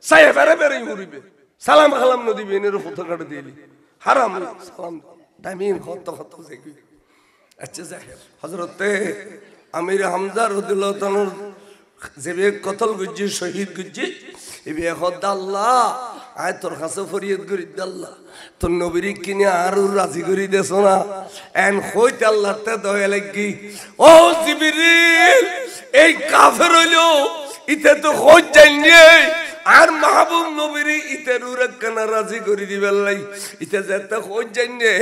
সাইয়া বেরে উড়িবে সালাম খালাম নদিবে এর ফটো কাটে দিলি হারাম সালাম দামিন কত দেখি আচ্ছা যাই হযরতে আমির হামজা রাদিয়াল্লাহু তাআলা যেবে কতল গুজি শহীদ গুজি এবে খোদা আল্লাহ আয় তোর কাছে ফরিয়াদ করি আল্লাহ তোর নবীর কিনে আরো রাজি করি দেছ না এন কইতে আল্লাহ তে দয়া লাগি ও জিবরিল এই কাফের হইলো ইতে তো খোঁজ জানিয়ে আর মাহবুব নবীর ইতের উরাকানা রাজি করে দিবেন লাই ইতে যেতে খোঁজ জানিয়ে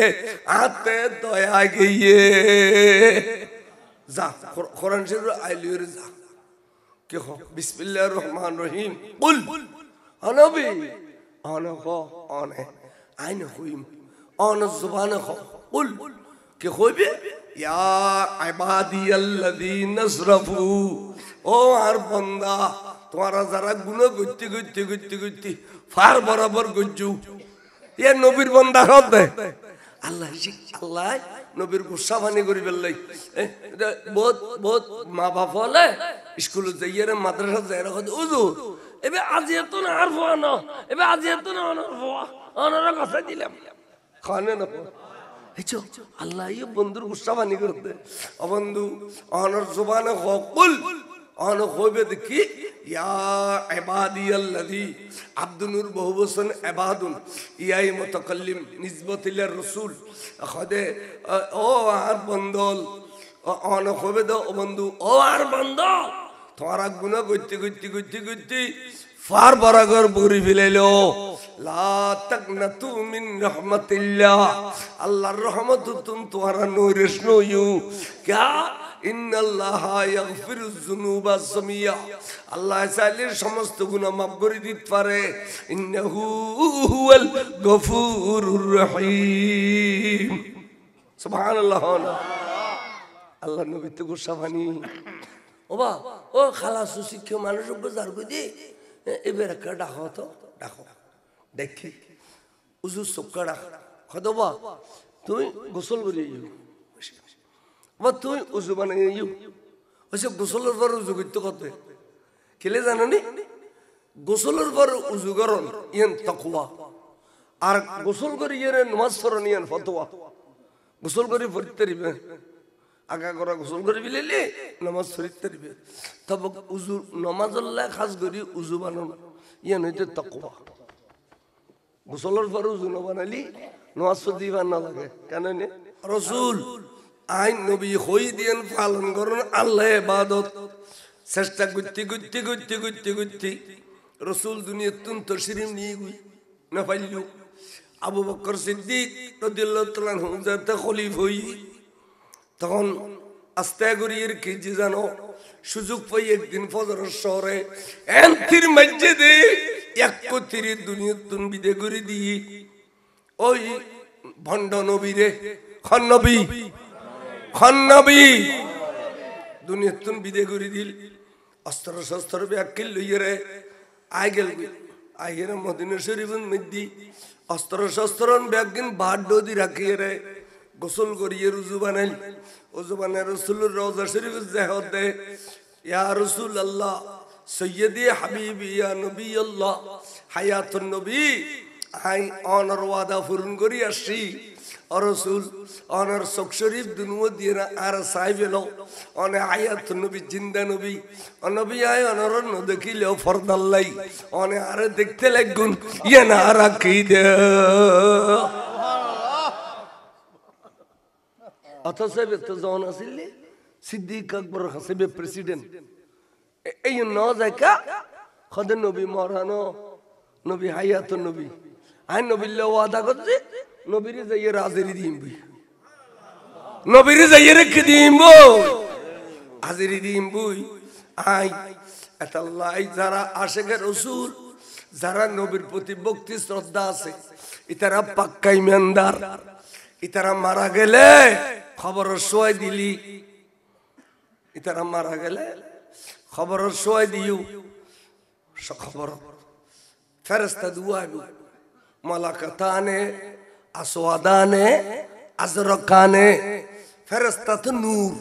আতে দয়া গিয়ে যা কোরআন শরীফ আইলির যা কে হো বিসমিল্লাহির রহমানির রহিম কুল আনবি আনা খো আনে আইন হইম আনা জুবান খো কুল কে হইবে ইয়া ইবাদিয়াল্লাযীনা আসরাফু ও আর বান্দা তোমারা যারা গুনাহ করতে ফার বরাবর গজ্জু এ নবীর বান্দা হতে আল্লাহ আল্লাহ নবীর গুসা বানি করি বেলাই বহুত মা বাপ হলে স্কুলে যাইয়ে মাদ্রাসা যাই রাখো হুজুর এবে আজি এত না আর ফোয়া না এবে আজি এত না ফোয়া অনারা কথা দিলাম খানে না হেচো আল্লাহ ইয়ে বন্ধুর গুসা বানি করতে ও বন্ধু অনর জবানে হকুল অন হইবে দেখি ইয়া ইবাদিয়াল্লাযী আব্দুনুর বহুবসন ইবাদুন ইয়াই মুতাকাল্লিম নিসবত ইলা রাসূল খদে ও আর বন্দল অন হইবে দো ও বন্ধু ও আর বন্ধ তোরা গুনাহ করতে করতে করতে করতে ফার বরাগর বুরি ফেলাইলো লা তাকনাতু মিন রাহমাতিল্লাহ আল্লাহর রহমত তুম তোরা নূরেশ নয়ু क्या ইন্নাল্লাহা ইয়াগফিরুয যুনুবা জামিয়া আল্লাহ চাইলে সমস্ত গুনাহ মাফ করে দিতে পারে ইন্নাহু হুয়াল গফুরুর রহিম সুবহানাল্লাহ আল্লাহ নবী তো গোসাবানি ওবা ও খালাস শিক্ষা মানুষ বুঝার বুঝি এবার একটা ডাকো তো ডাকো দেখি উজু চক্কা ডাক খদবা তুই গোসল করি বা তুই উজু বানাই ওইসব গোসলের পর উজু করতে করতে কেলে জানো নি গোসলের পর উজু করন ইয়ান তাকওয়া আর গোসল করি ইয়ারে নামাজ পড়ন ইয়ান ফতোয়া গোসল করি পড়তে দিবে আগা করা গোসল করে বিলেলে নামাজ পড়তে দিবে তবে উজু নামাজুল্লাহ খাস করি উজু বানানো ইয়ান হইতে তাকওয়া গোসলের পর উজু না বানালি নামাজ পড়তে না লাগে কেন নে রাসূল আইন নবী হই দিয়েন পালন করুন আল্লাহ ইবাদত চেষ্টা করতে করতে করতে করতে করতে রাসূল দুনিয়া তুন তশরিফ নিয়ে গই না পাইলো আবু বকর সিদ্দিক রাদিয়াল্লাহু তাআলা হুজরতে খলিফা হই তখন আস্তে গরিয়ের কি জানো সুযোগ পাই একদিন ফজরের শহরে এন্তির মসজিদে 31 দুনিয়া তুন বিদে করে দি ওই ভণ্ড নবীরে খান নবী দুনিয়া তুন বিদে করে দিল অস্ত্র শস্ত্র ব্যাকিল লইরে আই গেল আইরে মদিনা শরীফের মধ্যে অস্ত্র শস্ত্র ব্যাগিন বাড় দি রাখিয়ে রে গোসল করিয়ে উজু বানাইল উজু বানাই রাসূলুর রওজা শরীফে জিয়ারত দে ইয়া রাসূলুল্লাহ সৈয়দি হাবিবি ইয়া নবী আল্লাহ হায়াতুন নবী আই অনর ওয়াদা পূরণ করি আসি আর রাসূল অনর চোখ শরীফ দুনুও দিয়ে আর সাহেব এলো অনে হায়াতুন নবী জিন্দা নবী নবী আয় অনর ন দেখিলেও ফরদাল্লাই অনে আর দেখতে লাগুন ইয়া না রাখি দে অথচ তো জন আসলে সিদ্দিক আকবর হাসবে প্রেসিডেন্ট এই ন জায়গা খদ নবী মরানো নবী হায়াতুন নবী আই নবীল্লা ওয়াদা করছে নবীরে যাইয়ে হাজিরি দিম নবীরে যাইয়ে রেখে দিম হাজিরি দিম বই আই এতাল্লাই যারা আশেকে রাসূল যারা নবীর প্রতি ভক্তি শ্রদ্ধা আছে ইতারা পাক্কা ইমানদার ইতারা মারা গেলে খবর সোয় দিলি ইতারা মারা গেলে খবর সোয় দিও খবর ফেরেশতা দুয়াবি মালাকাতানে আসওয়াদানে আজরাকানে ফেরেশতা তো নূর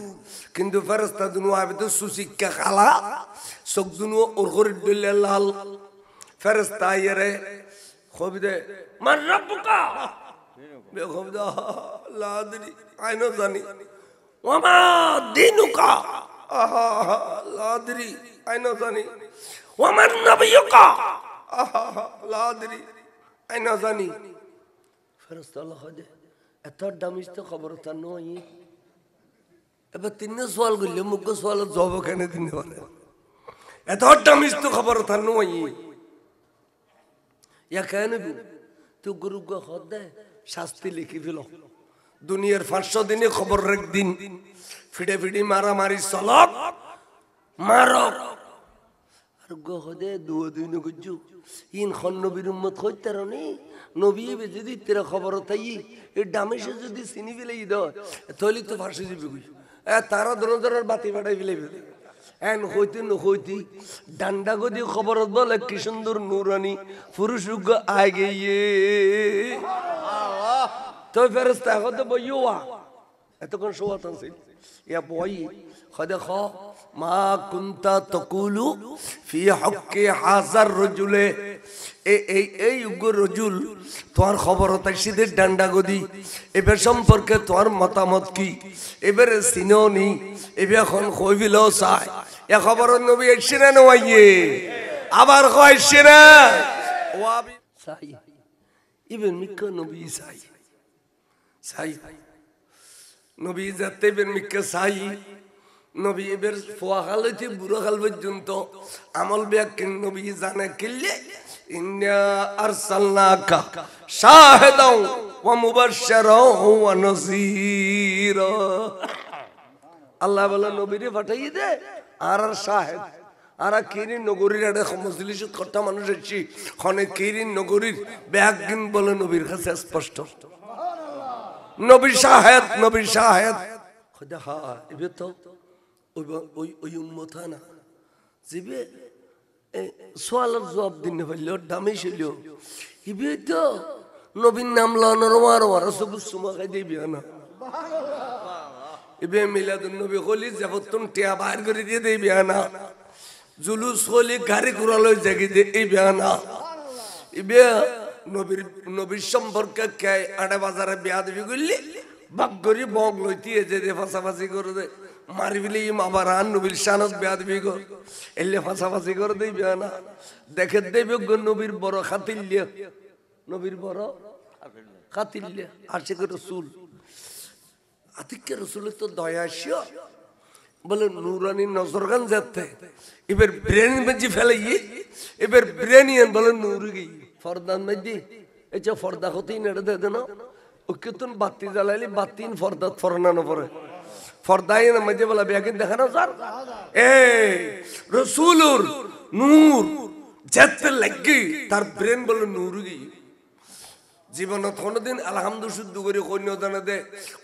কিন্তু ফেরেশতা দুনো আবে তো সুশিক্ষা খালা সব দুনো ওর করে দিলে লাল ফেরেশতা আইরে খবিদে মান রাব্বুকা বে খবিদা লা আদরি আইনো জানি ওমা দিনুকা লা আদরি আইনো জানি ওমান নবিয়ুকা লা আদরি আইনো জানি ফেরেশতা আল্লাহ খদে এত দামিস তো খবর তা নই এবার তিন সওয়াল করলে মুখ সওয়াল জবাব কেন দিনে বলে এত দামিস তো খবর তা নই ইয়া কেন তুই গুরু গো খদে শাস্তি লিখি ফেলো দুনিয়ার 500 দিনে খবর রাখ দিন ফিডে ফিডি মারামারি চলক মারক আর গো খদে দুদিন গুজু ইন খন নবীর উম্মত কইতারনি নবী যদি তেরা খবর তাই এই ডামেশে যদি চিনি ফেলেই দাও তাহলে তো ফাঁসি যাবে কই তারা দরজার বাতি ফাটাই ফেলাইবে এন হইতে নহইতি ডান্ডা গদি খবর বলে কি সুন্দর নুরানি পুরুষ আগে তো ফেরেশতা কত বইয়া এতক্ষণ শোয়াত আছে ইয়া বই খদে খ মা কুনতা তাকুলু ফি হক্কি হাজার রাজুলে এই উগ্র রজুল তোমার খবর তাইসিদের ডান্ডা গদি এবার সম্পর্কে তোমার মতামত কি এবারে সিনোনি এবার এখন কইবিল চাই এ খবর নবী এসে না নয় আবার কয়েছে না চাই এবার মিক্কা নবী চাই চাই নবী যাতে এবার মিক্কা চাই নবী এবার ফোয়া খাল হইতে বুড়ো খাল পর্যন্ত আমল ব্যাগ নবী জানে কিনলে ইন্না আরসালনাকা শাহিদাও ওয়া মুবাশশিরাও ওয়া নাযীরা আল্লাহ বলে নবীরে পাঠাই দে আর শাহিদ আর কিরিন নগরীর একটা মজলিসত কত মানুষ আছে খনে কিরিন নগরীর ব্যাগিন বলে নবীর কাছে স্পষ্ট নবী শাহিদ খোদা হ্যাঁ এবে তো ওই উম্মত না জিবে সোয়ালের জবাব দিন পারল দামি ছিল ইবে তো নবীর নাম লানোর মার সবুজ সুমা খাই দিবি না ইবে মিলাদুন নবী কলি যাবতুন টিয়া বাইর করে দিয়ে দিবি না জুলুস কলি গাড়ি ঘোড়া লই জাগি দে এই বিয়ানা ইবে নবীর সম্পর্কে কে আড়ে বাজারে বিয়া দিবি গলি বাক করি বগ লইতি যে ফাঁসাফাঁসি করে দে মারি বিলি আবার আন নবীর শানত বিয়া দিবি গো এলে ফাঁসাফাঁসি করে দেই বিয়ানা দেখে দেবে নবীর বড় খাতিল্য নবীর বড় খাতিল্য আশিক রাসূল আতিক রাসূলের তো দয়া আসিও বলে নুরানি নজরগান যাতে এবার ব্রেন মেজি ফেলাই এবার ব্রেনিয়ান বলে নুরি গই ফরদান মেজি এটা ফর্দা হতেই নেড়ে দে দেন ও কিতুন বাতি জ্বালাইলি বাতিন ফর্দা ফরনানো পরে ফর্দাই না মেজি বলা ব্যাগিন দেখা না স্যার এই রাসূলুর নূর যাতে লাগি তার ব্রেন বলে নুরি গই জীবনত কোনদিন আলহামদু শুদ্ধ করে কন্য জানা দে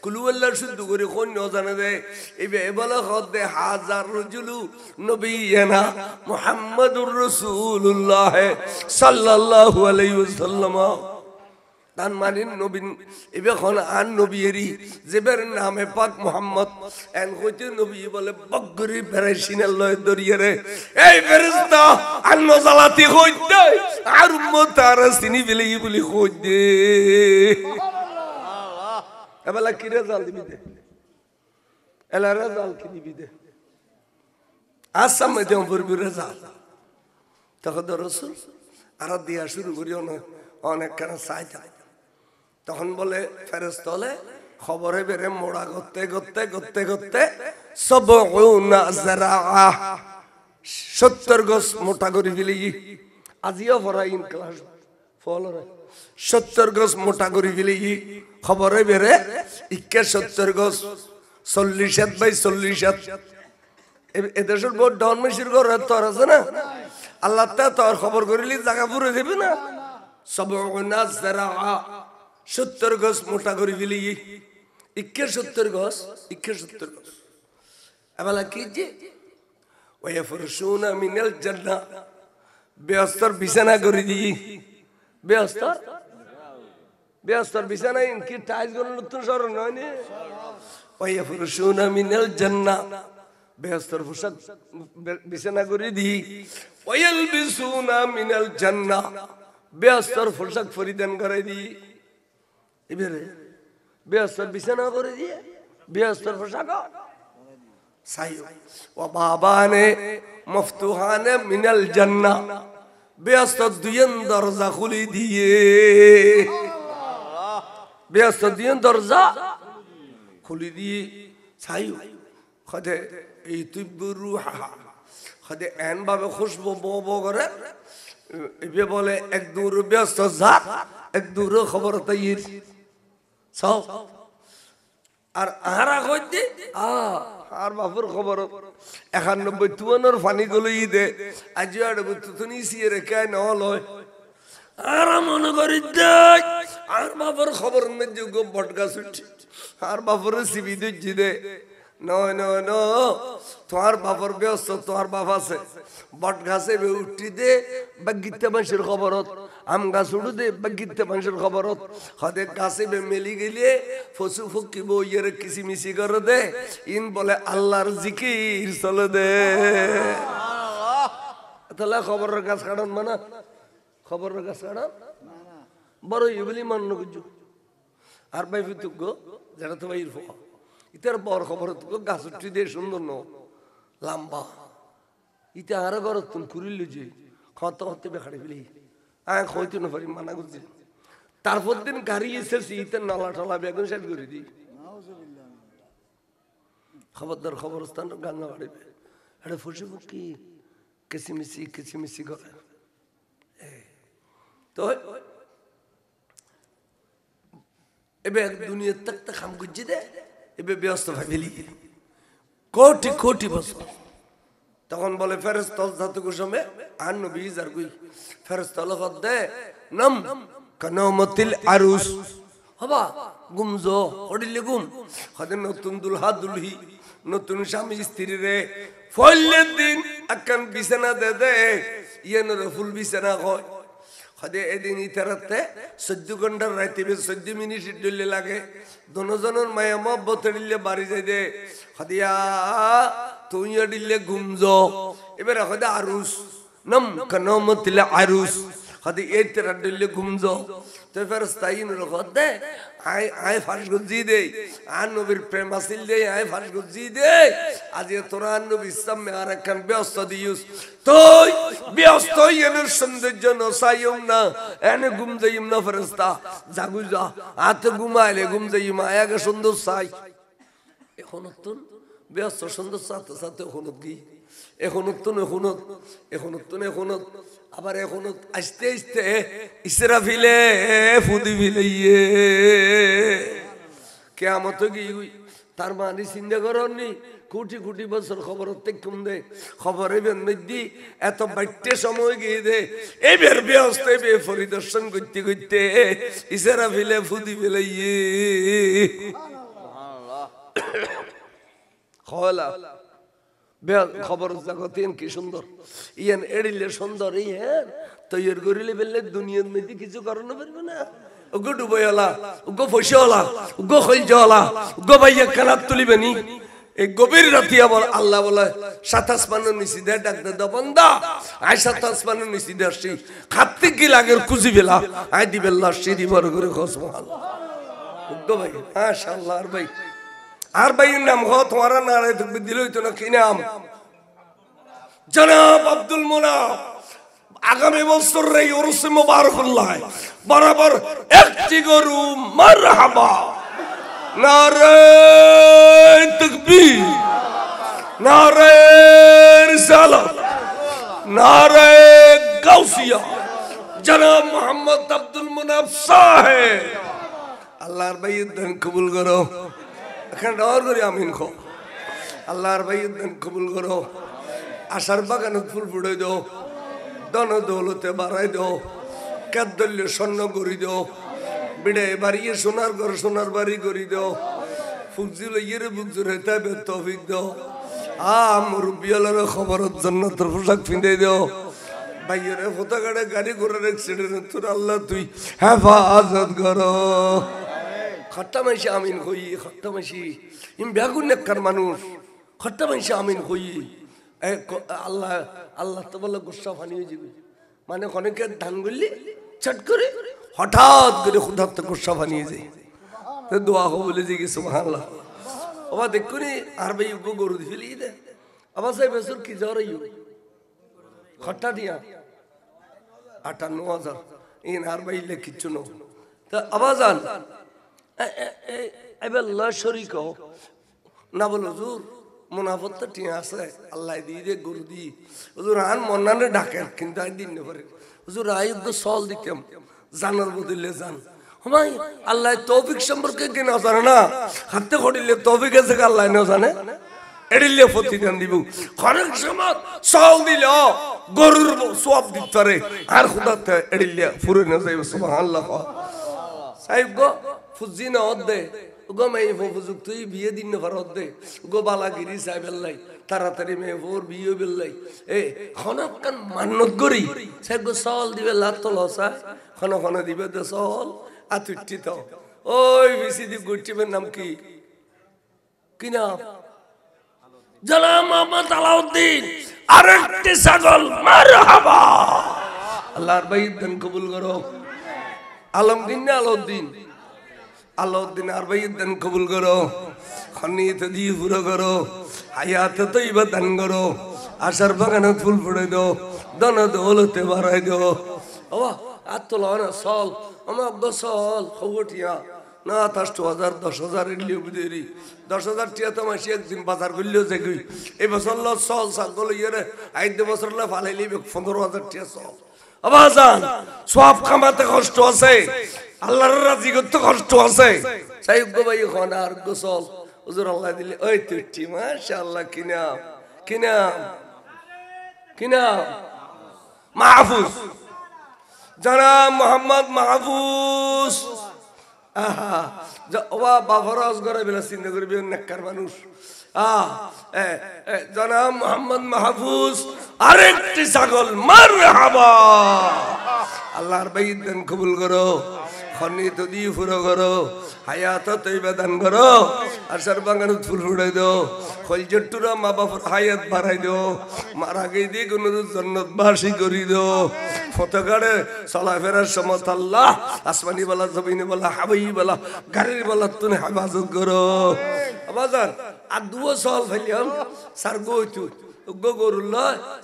কুলুল্লাহ শুদ্ধ করে কন্য জানা দে এবে বলা হদে হাজার রজুলু নবিয়ানা মুহাম্মাদুর রাসূলুল্লাহ সাল্লাল্লাহু আলাইহি ওয়াসাল্লাম তান মানিন নবীন এবে কোন আন নবীরি জেবের নামে পাক মুহাম্মদ এন কইতে নবী বলে বগরি ফেরেশিনাল লয় দরিয়ারে এই ফেরেশতা আন নজালাতি কইতে আর উম্মত আর সিনি বলি বলি কইতে সুবহানাল্লাহ এবেলা কি রেজাল্ট দিবি দে এলা রেজাল্ট কি দিবি দে আসাম মধ্যে পড়বি রেজাল্ট তখন রাসূল আর দিয়া শুরু করিও না অনেক কেন চাই তখন বলে ফেরেশতা হলে খবরে বেরে মোড়া করতে করতে করতে করতে 70 গজ মোটা করে ফেলি আজিও ফরাইন ক্লাস ফলরে 70 গজ মোটা করে ফেলি খবরে বেরে 70 গজ 40 বাই 40 এদেশের বহুত ডন মেশির ঘর তোর আছে না আল্লাহ তোর খবর করিলি জায়গা পুরে দেবে না 70 গজ মোটা করে ফেলি 71 গজ এবেলা কি যে ওয়াফরশুনা মিনাল জান্নাহ বেস্তর বিছানা করে দি বেস্তর বিছানা কি টাইলস গুলো নতুন সর নয় নে ওয়াফরশুনা মিনাল জান্নাহ বেস্তর পোশাক বিছানা করে দি ওয়ালবিসুনা মিনাল জান্নাহ বেস্তর পোশাক পরিধান করে দি এবারে বেস্তর বিছানা করে দিয়ে বেস্তর পোশাক সাইয়ো ওয়া বাবানে মফতুহানে মিনাল জান্নাহ বেস্তর দুইন দরজা খুলে দিয়ে বেস্তর দুইন দরজা খুলে দিয়ে সাইয়ো খদে এই তিবরুহা খদে এন ভাবে খুশবু বো করে এবে বলে এক দূর ব্যস্ত জাত এক দূর খবর তাইর সব আর আহারা কইতে আর বাপুর খবর 91 ফানি গুলো দে আজ আর বুতুনি সিয়ে রেখে নলয় আর মনে করি দেখ আর বাপুর খবর মে যোগ বটগাছ উঠি আর বাপুর সিবি দিজি দে নয় নয় ন তোমার বাপর ব্যস্ত তোমার বাপ আছে বট গাছে উঠি দে বাগিতে মানুষের খবরত আম গাছ উঠু দে বাগিতে মানুষের খবরত হদে গাছে মেলি গেলে ফসু ফুকি বইয়ের কিসিমিসি করে দে ইন বলে আল্লাহর জিকির চলে দে তাহলে খবরের গাছ কাটন মানে খবরের কাছে বড় বলি মান্য কিছু আর ভাই তুগ্য যেটা তো ভাই ইতার বড় খবর তুগ্য গাছ উঠি দিয়ে সুন্দর ন লম্বা ইতে আরো ঘর তুমি কুড়িল যে খাওয়াতে খাওয়াতে বেখাড়ে ফেলি আমি খাইতে না পারি মানা করছি তারপর দিন গাড়ি এসেছি ইতে নলা টলা বেগুন সাইড করে দিই খবরদার খবরস্থান গাঙ্গা বাড়িবে এটা ফুসে ফুকি কিচিমিচি করে তো এবার দুনিয়ার তাক খাম করছি দে এবার ব্যস্ত ভাবিলি কোটি কোটি বছর তখন বলে ফেরেশতা জাত কুসমে আর নবী যার কই ফেরেশতা লগত দে নাম কানামতিল আরুস হবা গুমজো হডিলে গুম হদে নতুন দুলহা দুলহি নতুন স্বামী স্ত্রী রে ফলের দিন আকান বিছানা দে দে ইয়ানোর ফুল বিছানা হয় হদে এদিন ইতারাতে 14 ঘন্টার রাইতে 14 মিনিট দিলে লাগে দনজনের মায়া মহব্বত দিলে বাড়ি যাই দে হদিয়া তুই দিলে গুমজো এবার হদে আরুস নাম কানামতিল আরুস হদে এই তেরা দিলে গুমজো তো ফেরেশতা ইনর হদে আই ফাঁস গজি দে আর নবীর প্রেম আসিল দে আই ফাঁস গজি দে আজ তোরা নবীর সামনে আর একখান ব্যস্ত দিউস তুই ব্যস্ত এনের সৌন্দর্য নসাইম না এনে ঘুম যাইম না ফেরেশতা জাগু যা হাতে ঘুমাইলে ঘুম যাইম আয়াকে সুন্দর চাই এখন তুন ব্যস্ত সুন্দর সাথে সাথে এখন কি এখন আবার এখন আস্তে আস্তে ইসরাফিলে ফুদি ফিলে কেয়ামত গিয়ে তার মানে চিন্তা করেননি কোটি কোটি বছর খবর কম দে খবরে বেদি এত বাড়তে সময় গিয়ে দে এবার ব্যস্ত পরিদর্শন করতে করতে ইসরাফিলে ফুদি ফিলে খবর জগতেন কি সুন্দর ইয়ান এড়িলে সুন্দর ইয়ান তৈরি করিলে বেললে দুনিয়ার মধ্যে কিছু করানো পারবে না উগো ডুবইলা উগো ফসিওলা উগো খলজওয়ালা উগো ভাইয়া কানাত তুলিবে নি এই গভীর রাতে আবার আল্লাহ বলে সাত আসমানের নিচে দে ডাক দে বান্দা আই সাত আসমানের নিচে দে আসি খাতে কি লাগের খুঁজি বেলা আই দিবেল্লা সিদি বড় করে সুবহানাল্লাহ উগো ভাই মাশাআল্লাহ আর ভাইয়ের নাম হ তোমার নারায় থাকবে দিল হইতো না কি নাম জনাব আব্দুল মুনাফ আগামী বছর রে উরুসে মুবারকুল্লাহ বরাবর একটি গরু মারহাবা নারে তাকবীর নারে রিসালাত নারে গাউসিয়া জনাব মোহাম্মদ আব্দুল মুনাফ সাহেব আল্লাহর ভাইয়ের দান কবুল করো এখন ডর করি আমিন খো আল্লাহর ভাইয়ের দান কবুল করো আশার বাগানে ফুল ফুটে দাও দন দৌলতে বাড়াই দাও কাদ্দল্য স্বর্ণ করি দাও বিড়ে বাড়িয়ে সোনার ঘর সোনার বাড়ি করি দাও ফুকজিল ইয়ের বুকজুরে তাবে তৌফিক দাও মুরব্বিয়ালের খবরের জন্য তোর পোশাক পিঁধে দাও ভাইয়ের পতাকাটা গাড়ি ঘোড়ার অ্যাক্সিডেন্ট তোর আল্লাহ তুই হেফাজত করো খট্টা মাইসি আমিন কই খট্টা মাইসি ইম বেগুন নেককার মানুষ খট্টা মাইসি আমিন কই আল্লাহ আল্লাহ তো বলে গুসা ফানি হয়ে যাবে মানে অনেকের ধান করলি চট করে হঠাৎ করে খুদার গুসা ফানিয়ে যায় তো দোয়া হো বলে যে সুবহানাল্লাহ আবার দেখুনি আর ভাই উগো গরু ফেলি দে আবার সাহেব বেসুর কি জ্বর খট্টা দিয়া 58,000 ইন আর ভাই লে কিচ্ছু ন তা আবার যান এবার ল শরীক না বল হুজুর মুনাফত তো ঠিক আছে আল্লাহ দিয়ে দে গরু দি হুজুর আন মন্নানে ডাকেন কিন্তু আই দিন না পারে হুজুর আয়ুদ্ধ সল দিতাম জানার বদলে জান হুমাই আল্লাহ তৌফিক সম্পর্কে কি না জানে না হাতে খড়িলে তৌফিক আছে আল্লাহ না জানে এড়িলে প্রতিদান দিব অনেক সময় সল দিল গরুর সওয়াব দিতে পারে আর খুদাতে এড়িলে ফুরে না যাইবে সুবহানাল্লাহ সাহেব গো ফুজিনা অদ্দে গো মেয়ে ফুজুক তুই বিয়ে দিন না পার অদ্দে গো বালাগিরি সাহেব আল্লাহ তাড়াতাড়ি মেয়ে ফোর বিয়ে বেল্লাই এ খনকান মান্নত করি সাহেব গো সল দিবে লাত লসা খন দিবে দে সল আতুটি তো ওই বিসি দি গুটিবের নাম কি কি নাম জনাব মোহাম্মদ আলাউদ্দিন আরেকটি ছাগল মারহাবা আল্লাহর বাইয়ের দান কবুল করো আলমগীর না আলাউদ্দিন আলাউদ্দিন আর বাইয়ের দান কবুল করো খনিতে দিয়ে পুরো করো হায়াতে তৈবা দান করো আশার বাগানে ফুল ফুটে দাও দানা দৌলতে বাড়াই দাও বাবা আর তো লয় না সল আমার সল খবরটিয়া না 28,000 10,000 এলিও বুঝেরি 10,000 টিয়া তো মাসি একদিন বাজার করলেও যাই এই বছর ল সল ছাগল ইয়ে আইদ বছর ল ফালাইলি 15,000 টিয়া সল আবাজান সব কামাতে কষ্ট আছে আল্লাহর রাজি করতে কষ্ট আছে সাইব গো ভাই খানা আর গোসল হুজুর আল্লাহ দিলে ওই তুই মাশাআল্লাহ কিনা মাহফুজ জনাব মোহাম্মদ মাহফুজ আহা ওবা বাফরাজ করে বেলা চিন্তা করবি নেককার মানুষ জনাব মোহাম্মদ মাহফুজ আরেকটি ছাগল মারহাবা আল্লাহর বাইত দান কবুল করো খনিত দিয়ে ফুরো করো হায়াত তৈবা দান করো আশার বাগানে ফুল ফুটাই দাও খলজট্টুরা মা বাবার হায়াত বাড়াই দাও মারা গিয়ে দিয়ে কোনো জন্নত বাসি করি দাও ফতোগাড়ে চলাফেরার সময় আল্লাহ আসমানি বলা জমিনি বলা হাবাই বলা গাড়ির বলা তুমি হেফাজত করো বাজার আর দুও সল ফেলিয়াম সার গইতু গরুল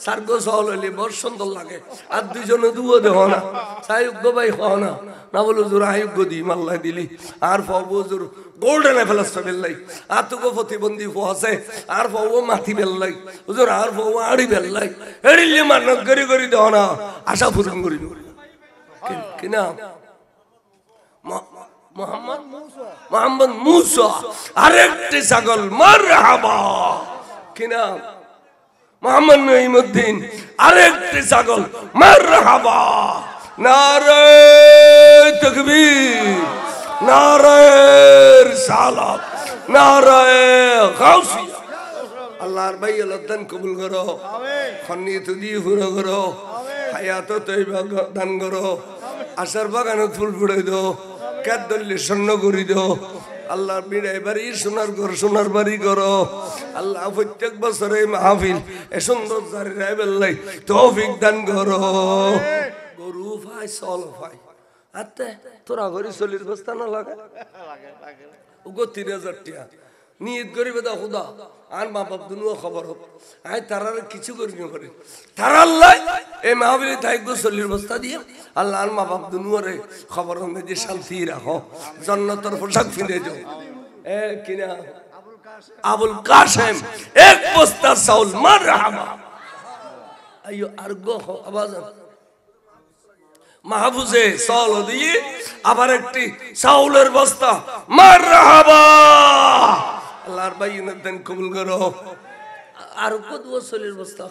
সার্গ সহল হইলে বড় সুন্দর লাগে আর দুজনে দুও দেহ না সাই ভাই হ না না বলো জোর আয়োগ্য দি মাল্লা দিলি আর ফজুর গোল্ডেন ফেলাস বেল্লাই আর তোকে প্রতিবন্ধী আছে আর ফও মাথি বেল্লাই হুজুর আর ফও আড়ি বেল্লাই এড়িলে মানক গরি গরি দেহ না আশা পূরণ করি কিনা মোহাম্মদ মুসা আরেকটি ছাগল মারহাবা কিনা মোহাম্মদ নঈমুদ্দিন আরেকটি ছাগল মারহাবা নারে তাকবীর নারে রিসালাত নারে গাউসিয়া আল্লাহর বাইয়াল দান কবুল করো আমিন খনিত দিয়ে পুরো করো হায়াত তৈবা দান করো আশার বাগানে ফুল ফুটাই দাও কাদল্লি স্বর্ণ করি দাও আল্লাহর বিড়াই বাড়ি সোনার ঘর সোনার বাড়ি করো আল্লাহ প্রত্যেক বছরে মাহফিল এ সুন্দর জারি রাইবেল্লাই তৌফিক দান করো গরু ভাই চল ভাই আতে তোরা ঘরে চলির বস্তা না লাগে ওগো 3,000 টাকা নিয়ত করিবে দা খুদা আর মা বাপ দুনো খবর হোক আই তারার কিছু করিনি করে তারা আল্লাহ এই মাহফিলে তাই গো চলির বস্তা দিয়ে আল্লাহ আর মা বাপ দুনোরে খবর হবে যে শান্তি রাখো জান্নাতের পোশাক কিনে যাও এ কিনা আবুল কাসেম এক বস্তা চাউল মারহাবা আইয়ো আর গো আওয়াজ মাহফুজে চাউল দিয়ে আবার একটি চাউলের বস্তা মারহাবা আল্লাহর বাইনের দান কবুল করো আর কত বছরের বস্তা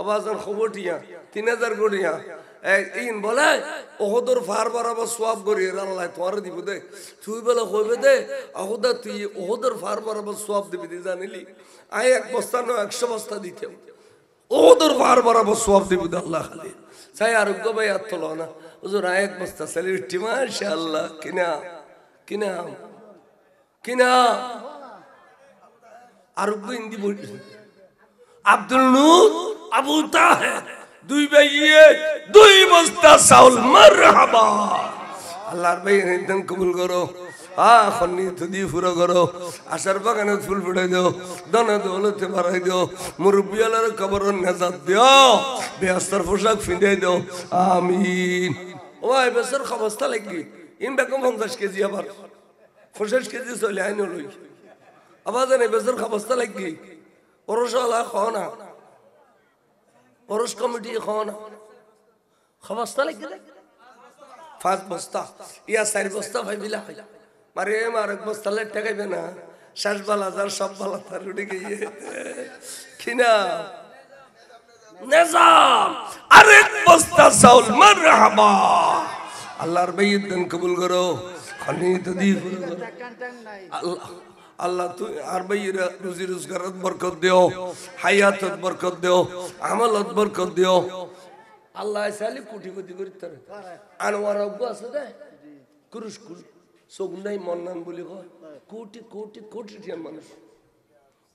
আবাজার খবরটিয়া 3,000 কোটিয়া ইন বলে ওহদর ফার বরাবর সওয়াব করি আল্লাহ তোরে দিব দে তুই বলে কইবে দে ওহদা তুই ওহদর ফার বরাবর সওয়াব দিবি দি জানিলি আই এক বস্তা না 100 বস্তা দিতে ওহদর ফার বরাবর সওয়াব দিবি দে আল্লাহ খালি চাই আর গো ভাই আতলো না হুজুর এক বস্তা সেলিব্রিটি মাশাআল্লাহ কিনা আর হিন্দি বই আব্দুল নূর আবু তাহের দুই ভাইয়ে 2 বস্তা চাউল মারহাবা আল্লাহর বাইয়ের দান কবুল করো খনিত দিয়ে পুরো করো আশার বাগানে ফুল ফুটাই দাও দানা দৌলতে বাড়াই দাও মুরব্বিয়ালার কবর নাজাত দিও বেহস্তার পোশাক ফিন্দাই দাও আমিন ও এই বছর খবস্তা লাগি ইন বেকম 50 কেজি আবার 50 কেজি চলে আইন লই আবার জানে বেজর খবস্তা লাগি পরশালা খাওনা পরশ কমিটি খাওনা খবস্তা লাগি 5 বস্তা ইয়া 4 বস্তা ভাইবিলা মারে মারক বস্তা লে টাকাইবে না শেষ বালা যার সব বালা তার উঠে গিয়ে কিনা নিজাম আরেক বস্তা চাউল মারহাবা আল্লাহর বাইত দান কবুল করো খনিত দি আল্লাহ আল্লাহ তুই আর বাইরা রুজি রোজগারত বরকত দিও হায়াতত বরকত দিও আমলত বরকত দিও আল্লাহ সালি কোটি কোটি করিতে আনোয়ার অজ্ঞ আছে দে কুরুশ কুল সগুনাই মন্নান বলি কয় কোটি কোটি কোটি জন মানুষ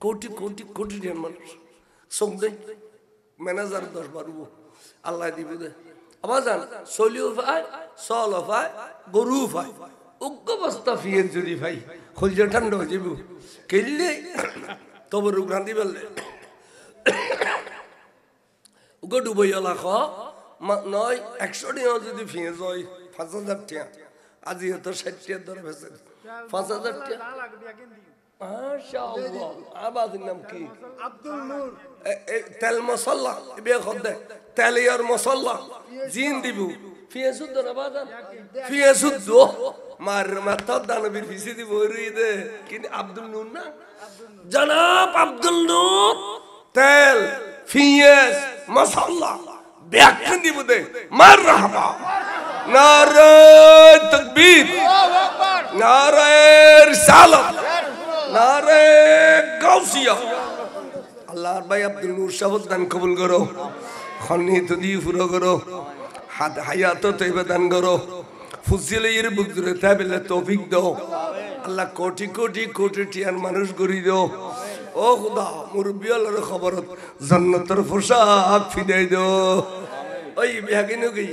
কোটি কোটি কোটি জন মানুষ সগুনাই ম্যানেজার 10 বারবো আল্লাহ দিব দে আবাজান সলিও ভাই সল ভাই গরু ভাই উগ্র বস্তা ফিয়ে যদি ভাই খলজা ঠান্ডা হয়ে যাবো কেললে তবে রোগ রান্ধি বললে উগ্র ডুবই এলা খ নয় 100 টাকা যদি ফিয়ে যায় 5000 টাকা আজি তো 60 টাকা ধরে ফেসে 5000 টাকা মাশাআল্লাহ আবাদের নাম কি আব্দুল নূর তেল মশলা বে খদে তেল আর মশলা জিন দিবু ফিয়ে সুদ না বাজান ফিয়ে সুদ মার মাথা দানবীর ফিসি দিব রইদে কিন্তু আব্দুল নূর না জনাব আব্দুল নূর তেল ফিয়েস মশলা ব্যাখ্যান দিব দে মারহাবা নারে তাকবীর নারে রিসালাত নারে গাউসিয়া আল্লাহর ভাই আব্দুল নূর সাহেব দান কবুল করো খনি তো দি পুরো করো হাত হায়াত তৈবা দান করো ফুজিলের বুকদুরে তাবিলে তৌফিক দাও আল্লাহ কোটি কোটি কোটি টিয়ার মানুষ গরি দাও ও খোদা মুরব্বি আল্লাহর খবরত জান্নাতের পোশাক ফিদাই দাও ওই বিহাগিনো গই